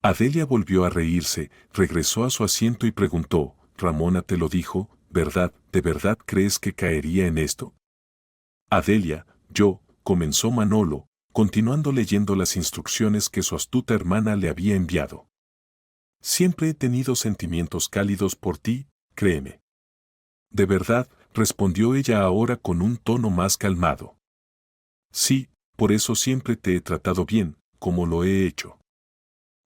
Adelia volvió a reírse, regresó a su asiento y preguntó: «Ramona te lo dijo, ¿verdad? ¿De verdad crees que caería en esto?». «Adelia, comenzó Manolo, continuando leyendo las instrucciones que su astuta hermana le había enviado. «Siempre he tenido sentimientos cálidos por ti, créeme». «¿De verdad?», respondió ella ahora con un tono más calmado. «Sí, por eso siempre te he tratado bien, como lo he hecho.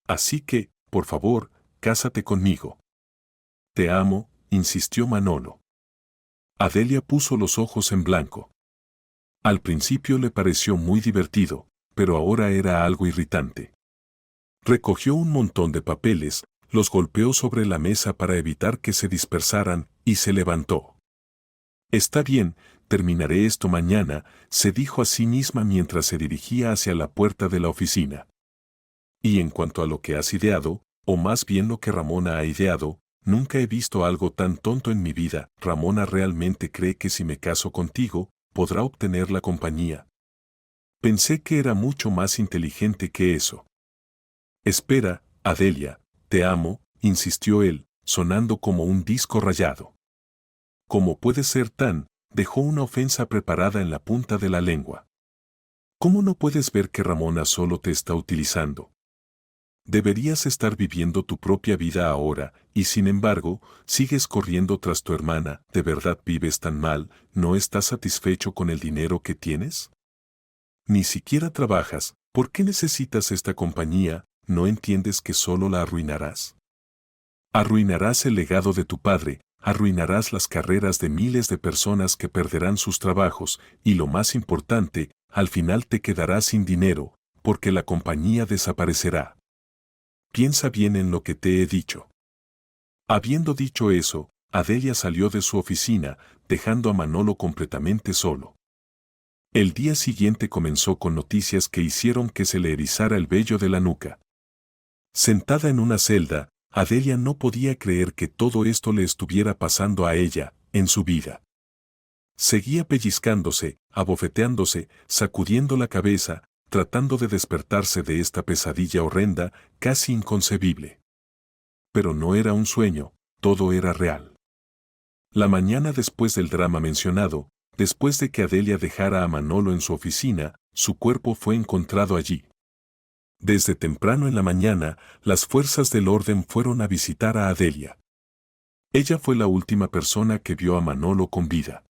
Así que, por favor, cásate conmigo». «Te amo», insistió Manolo. Adelia puso los ojos en blanco. Al principio le pareció muy divertido, pero ahora era algo irritante. Recogió un montón de papeles, los golpeó sobre la mesa para evitar que se dispersaran, y se levantó. «Está bien, terminaré esto mañana», se dijo a sí misma mientras se dirigía hacia la puerta de la oficina. «Y en cuanto a lo que has ideado, O más bien lo que Ramona ha ideado, nunca he visto algo tan tonto en mi vida. Ramona realmente cree que si me caso contigo, podrá obtener la compañía. Pensé que era mucho más inteligente que eso. Espera, Adelia, te amo, insistió él, sonando como un disco rayado. ¿Cómo puede ser tan? Dejó una ofensa preparada en la punta de la lengua. ¿Cómo no puedes ver que Ramona solo te está utilizando? Deberías estar viviendo tu propia vida ahora, y sin embargo, sigues corriendo tras tu hermana. ¿De verdad vives tan mal? ¿No estás satisfecho con el dinero que tienes? Ni siquiera trabajas. ¿Por qué necesitas esta compañía? ¿No entiendes que solo la arruinarás? Arruinarás el legado de tu padre, arruinarás las carreras de miles de personas que perderán sus trabajos, y lo más importante, al final te quedarás sin dinero, porque la compañía desaparecerá. Piensa bien en lo que te he dicho. Habiendo dicho eso, Adelia salió de su oficina, dejando a Manolo completamente solo. El día siguiente comenzó con noticias que hicieron que se le erizara el vello de la nuca. Sentada en una celda, Adelia no podía creer que todo esto le estuviera pasando a ella, en su vida. Seguía pellizcándose, abofeteándose, sacudiendo la cabeza, tratando de despertarse de esta pesadilla horrenda, casi inconcebible. Pero no era un sueño, todo era real. La mañana después del drama mencionado, después de que Adelia dejara a Manolo en su oficina, su cuerpo fue encontrado allí. Desde temprano en la mañana, las fuerzas del orden fueron a visitar a Adelia. Ella fue la última persona que vio a Manolo con vida.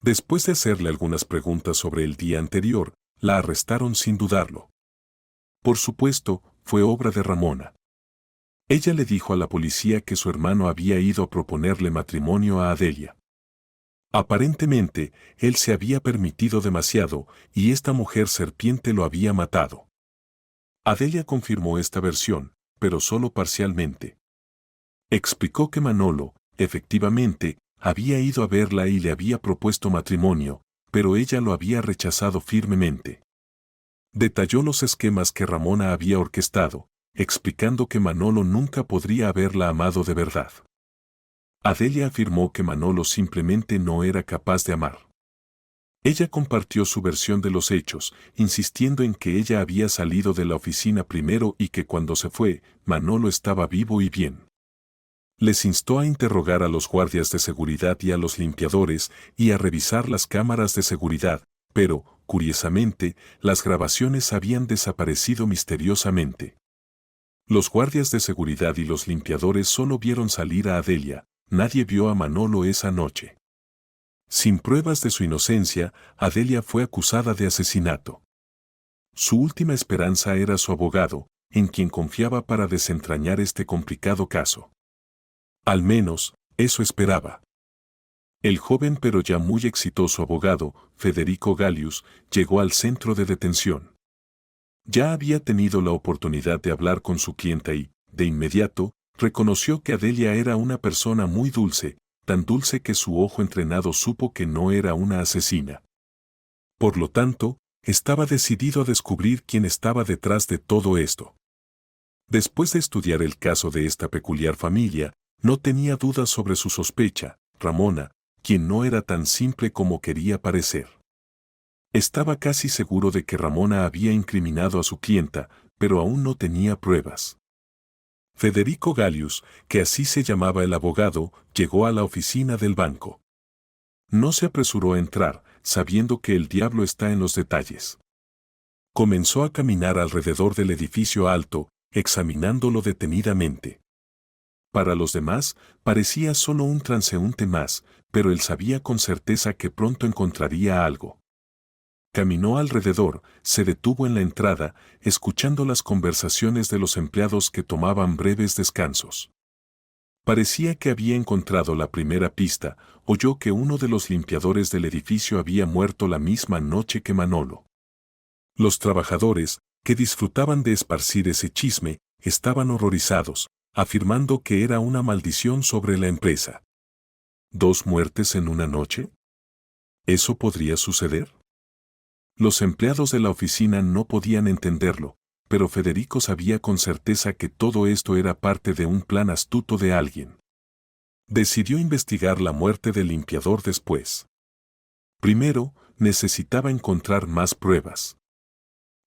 Después de hacerle algunas preguntas sobre el día anterior, la arrestaron sin dudarlo. Por supuesto, fue obra de Ramona. Ella le dijo a la policía que su hermano había ido a proponerle matrimonio a Adelia. Aparentemente, él se había permitido demasiado, y esta mujer serpiente lo había matado. Adelia confirmó esta versión, pero solo parcialmente. Explicó que Manolo, efectivamente, había ido a verla y le había propuesto matrimonio, pero ella lo había rechazado firmemente. Detalló los esquemas que Ramona había orquestado, explicando que Manolo nunca podría haberla amado de verdad. Adelia afirmó que Manolo simplemente no era capaz de amar. Ella compartió su versión de los hechos, insistiendo en que ella había salido de la oficina primero y que cuando se fue, Manolo estaba vivo y bien. Les instó a interrogar a los guardias de seguridad y a los limpiadores y a revisar las cámaras de seguridad, pero, curiosamente, las grabaciones habían desaparecido misteriosamente. Los guardias de seguridad y los limpiadores solo vieron salir a Adelia, nadie vio a Manolo esa noche. Sin pruebas de su inocencia, Adelia fue acusada de asesinato. Su última esperanza era su abogado, en quien confiaba para desentrañar este complicado caso. Al menos, eso esperaba. El joven pero ya muy exitoso abogado, Federico Gallius, llegó al centro de detención. Ya había tenido la oportunidad de hablar con su clienta y, de inmediato, reconoció que Adelia era una persona muy dulce, tan dulce que su ojo entrenado supo que no era una asesina. Por lo tanto, estaba decidido a descubrir quién estaba detrás de todo esto. Después de estudiar el caso de esta peculiar familia, no tenía dudas sobre su sospecha, Ramona, quien no era tan simple como quería parecer. Estaba casi seguro de que Ramona había incriminado a su clienta, pero aún no tenía pruebas. Federico Gallius, que así se llamaba el abogado, llegó a la oficina del banco. No se apresuró a entrar, sabiendo que el diablo está en los detalles. Comenzó a caminar alrededor del edificio alto, examinándolo detenidamente. Para los demás, parecía solo un transeúnte más, pero él sabía con certeza que pronto encontraría algo. Caminó alrededor, se detuvo en la entrada, escuchando las conversaciones de los empleados que tomaban breves descansos. Parecía que había encontrado la primera pista, oyó que uno de los limpiadores del edificio había muerto la misma noche que Manolo. Los trabajadores, que disfrutaban de esparcir ese chisme, estaban horrorizados, afirmando que era una maldición sobre la empresa. ¿2 muertes en una noche? ¿Eso podría suceder? Los empleados de la oficina no podían entenderlo, pero Federico sabía con certeza que todo esto era parte de un plan astuto de alguien. Decidió investigar la muerte del limpiador después. Primero, necesitaba encontrar más pruebas.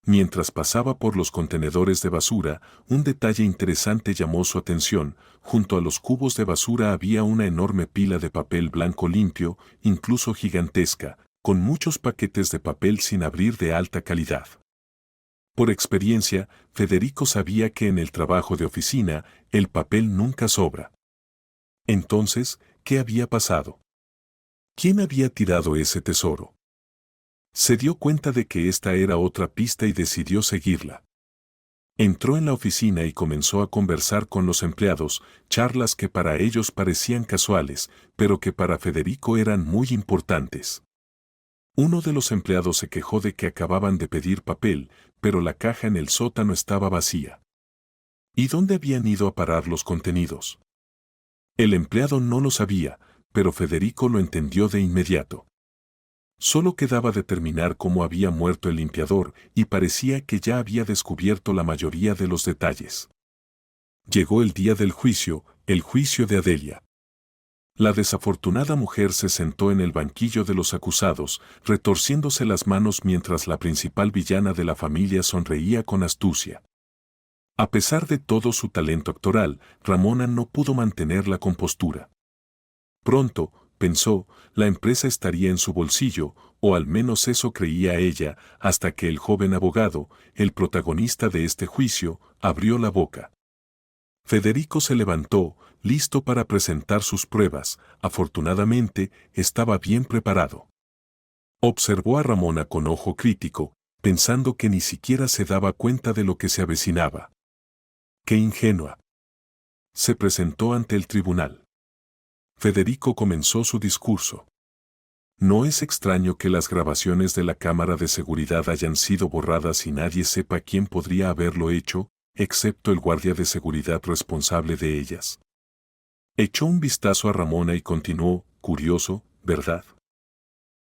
Mientras pasaba por los contenedores de basura, un detalle interesante llamó su atención. Junto a los cubos de basura había una enorme pila de papel blanco limpio, incluso gigantesca, con muchos paquetes de papel sin abrir de alta calidad. Por experiencia, Federico sabía que en el trabajo de oficina, el papel nunca sobra. Entonces, ¿qué había pasado? ¿Quién había tirado ese tesoro? Se dio cuenta de que esta era otra pista y decidió seguirla. Entró en la oficina y comenzó a conversar con los empleados, charlas que para ellos parecían casuales, pero que para Federico eran muy importantes. Uno de los empleados se quejó de que acababan de pedir papel, pero la caja en el sótano estaba vacía. ¿Y dónde habían ido a parar los contenidos? El empleado no lo sabía, pero Federico lo entendió de inmediato. Solo quedaba determinar cómo había muerto el limpiador y parecía que ya había descubierto la mayoría de los detalles. Llegó el día del juicio, el juicio de Adelia. La desafortunada mujer se sentó en el banquillo de los acusados, retorciéndose las manos mientras la principal villana de la familia sonreía con astucia. A pesar de todo su talento actoral, Ramona no pudo mantener la compostura. Pronto, pensó, la empresa estaría en su bolsillo, o al menos eso creía ella, hasta que el joven abogado, el protagonista de este juicio, abrió la boca. Federico se levantó, listo para presentar sus pruebas. Afortunadamente, estaba bien preparado. Observó a Ramona con ojo crítico, pensando que ni siquiera se daba cuenta de lo que se avecinaba. ¡Qué ingenua! Se presentó ante el tribunal. Federico comenzó su discurso. No es extraño que las grabaciones de la cámara de seguridad hayan sido borradas y nadie sepa quién podría haberlo hecho, excepto el guardia de seguridad responsable de ellas. Echó un vistazo a Ramona y continuó, curioso, ¿verdad?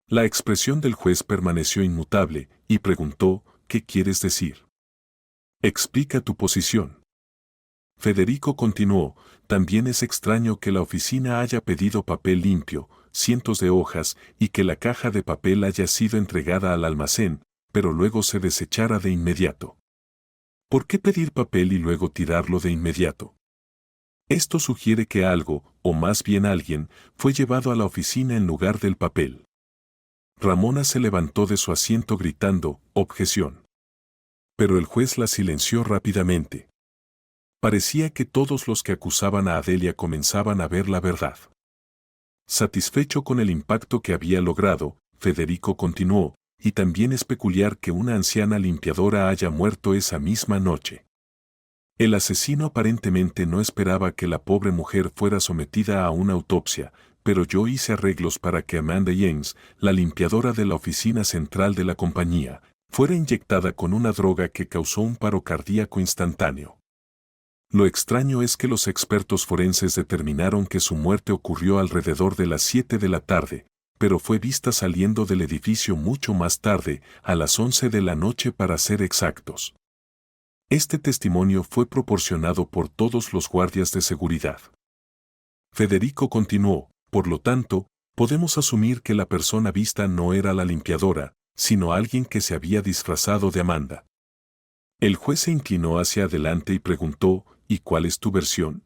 La expresión del juez permaneció inmutable y preguntó, ¿qué quieres decir? Explica tu posición. Federico continuó, también es extraño que la oficina haya pedido papel limpio, cientos de hojas, y que la caja de papel haya sido entregada al almacén, pero luego se desechara de inmediato. ¿Por qué pedir papel y luego tirarlo de inmediato? Esto sugiere que algo, o más bien alguien, fue llevado a la oficina en lugar del papel. Ramona se levantó de su asiento gritando, objeción. Pero el juez la silenció rápidamente. Parecía que todos los que acusaban a Adelia comenzaban a ver la verdad. Satisfecho con el impacto que había logrado, Federico continuó, y también es peculiar que una anciana limpiadora haya muerto esa misma noche. El asesino aparentemente no esperaba que la pobre mujer fuera sometida a una autopsia, pero yo hice arreglos para que Amanda James, la limpiadora de la oficina central de la compañía, fuera inyectada con una droga que causó un paro cardíaco instantáneo. Lo extraño es que los expertos forenses determinaron que su muerte ocurrió alrededor de las 7 de la tarde, pero fue vista saliendo del edificio mucho más tarde, a las 11 de la noche para ser exactos. Este testimonio fue proporcionado por todos los guardias de seguridad. Federico continuó, por lo tanto, podemos asumir que la persona vista no era la limpiadora, sino alguien que se había disfrazado de Amanda. El juez se inclinó hacia adelante y preguntó, ¿y cuál es tu versión?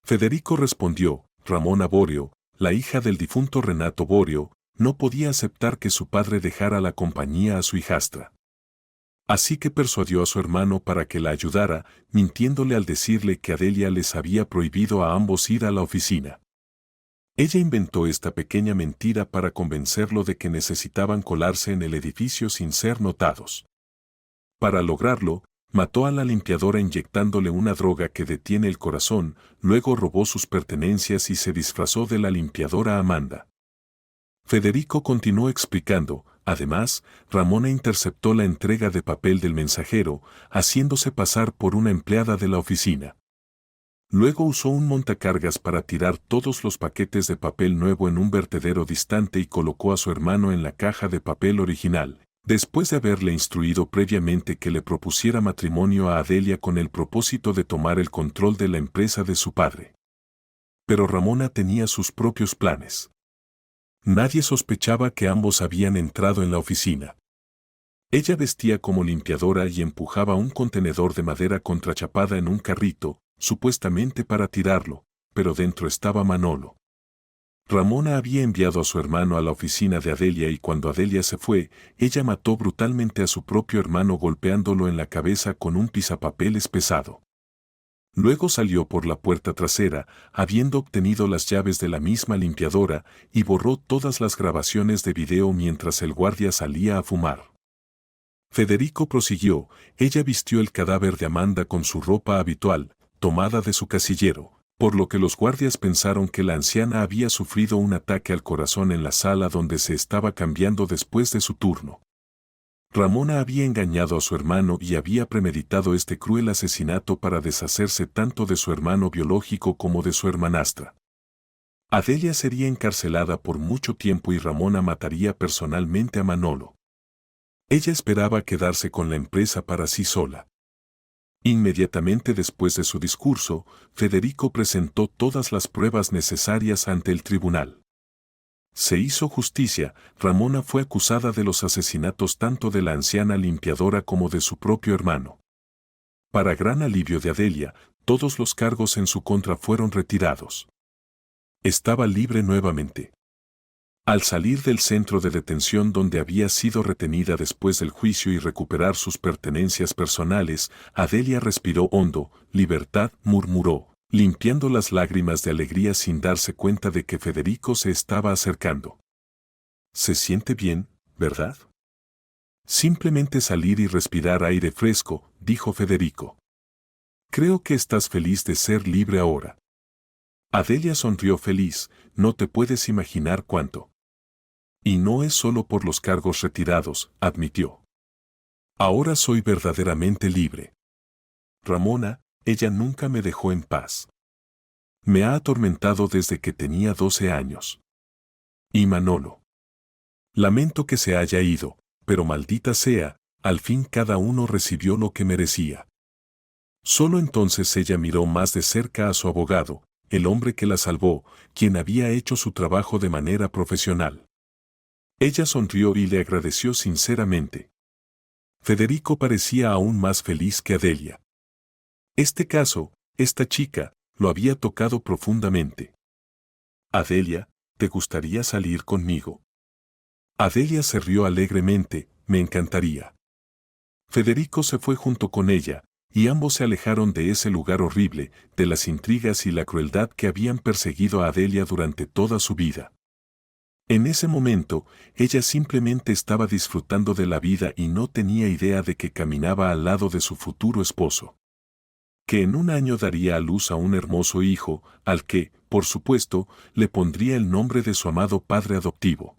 Federico respondió, Ramona Borio, la hija del difunto Renato Borio, no podía aceptar que su padre dejara la compañía a su hijastra. Así que persuadió a su hermano para que la ayudara, mintiéndole al decirle que Adelia les había prohibido a ambos ir a la oficina. Ella inventó esta pequeña mentira para convencerlo de que necesitaban colarse en el edificio sin ser notados. Para lograrlo, mató a la limpiadora inyectándole una droga que detiene el corazón, luego robó sus pertenencias y se disfrazó de la limpiadora Amanda. Federico continuó explicando, además, Ramona interceptó la entrega de papel del mensajero, haciéndose pasar por una empleada de la oficina. Luego usó un montacargas para tirar todos los paquetes de papel nuevo en un vertedero distante y colocó a su hermano en la caja de papel original, Después de haberle instruido previamente que le propusiera matrimonio a Adelia con el propósito de tomar el control de la empresa de su padre. Pero Ramona tenía sus propios planes. Nadie sospechaba que ambos habían entrado en la oficina. Ella vestía como limpiadora y empujaba un contenedor de madera contrachapada en un carrito, supuestamente para tirarlo, pero dentro estaba Manolo. Ramona había enviado a su hermano a la oficina de Adelia y cuando Adelia se fue, ella mató brutalmente a su propio hermano golpeándolo en la cabeza con un pisapapeles pesado. Luego salió por la puerta trasera, habiendo obtenido las llaves de la misma limpiadora, y borró todas las grabaciones de video mientras el guardia salía a fumar. Federico prosiguió, ella vistió el cadáver de Amanda con su ropa habitual, tomada de su casillero, por lo que los guardias pensaron que la anciana había sufrido un ataque al corazón en la sala donde se estaba cambiando después de su turno. Ramona había engañado a su hermano y había premeditado este cruel asesinato para deshacerse tanto de su hermano biológico como de su hermanastra. Adelia sería encarcelada por mucho tiempo y Ramona mataría personalmente a Manolo. Ella esperaba quedarse con la empresa para sí sola. Inmediatamente después de su discurso, Federico presentó todas las pruebas necesarias ante el tribunal. Se hizo justicia, Ramona fue acusada de los asesinatos tanto de la anciana limpiadora como de su propio hermano. Para gran alivio de Adelia, todos los cargos en su contra fueron retirados. Estaba libre nuevamente. Al salir del centro de detención donde había sido retenida después del juicio y recuperar sus pertenencias personales, Adelia respiró hondo, libertad, murmuró, limpiando las lágrimas de alegría sin darse cuenta de que Federico se estaba acercando. ¿Se siente bien, verdad? Simplemente salir y respirar aire fresco, dijo Federico. Creo que estás feliz de ser libre ahora. Adelia sonrió feliz, no te puedes imaginar cuánto. Y no es solo por los cargos retirados, admitió. Ahora soy verdaderamente libre. Ramona, ella nunca me dejó en paz. Me ha atormentado desde que tenía 12 años. Y Manolo. Lamento que se haya ido, pero maldita sea, al fin cada uno recibió lo que merecía. Solo entonces ella miró más de cerca a su abogado, el hombre que la salvó, quien había hecho su trabajo de manera profesional. Ella sonrió y le agradeció sinceramente. Federico parecía aún más feliz que Adelia. Este caso, esta chica, lo había tocado profundamente. Adelia, ¿te gustaría salir conmigo? Adelia se rió alegremente, me encantaría. Federico se fue junto con ella, y ambos se alejaron de ese lugar horrible, de las intrigas y la crueldad que habían perseguido a Adelia durante toda su vida. En ese momento, ella simplemente estaba disfrutando de la vida y no tenía idea de que caminaba al lado de su futuro esposo. Que en un año daría a luz a un hermoso hijo, al que, por supuesto, le pondría el nombre de su amado padre adoptivo.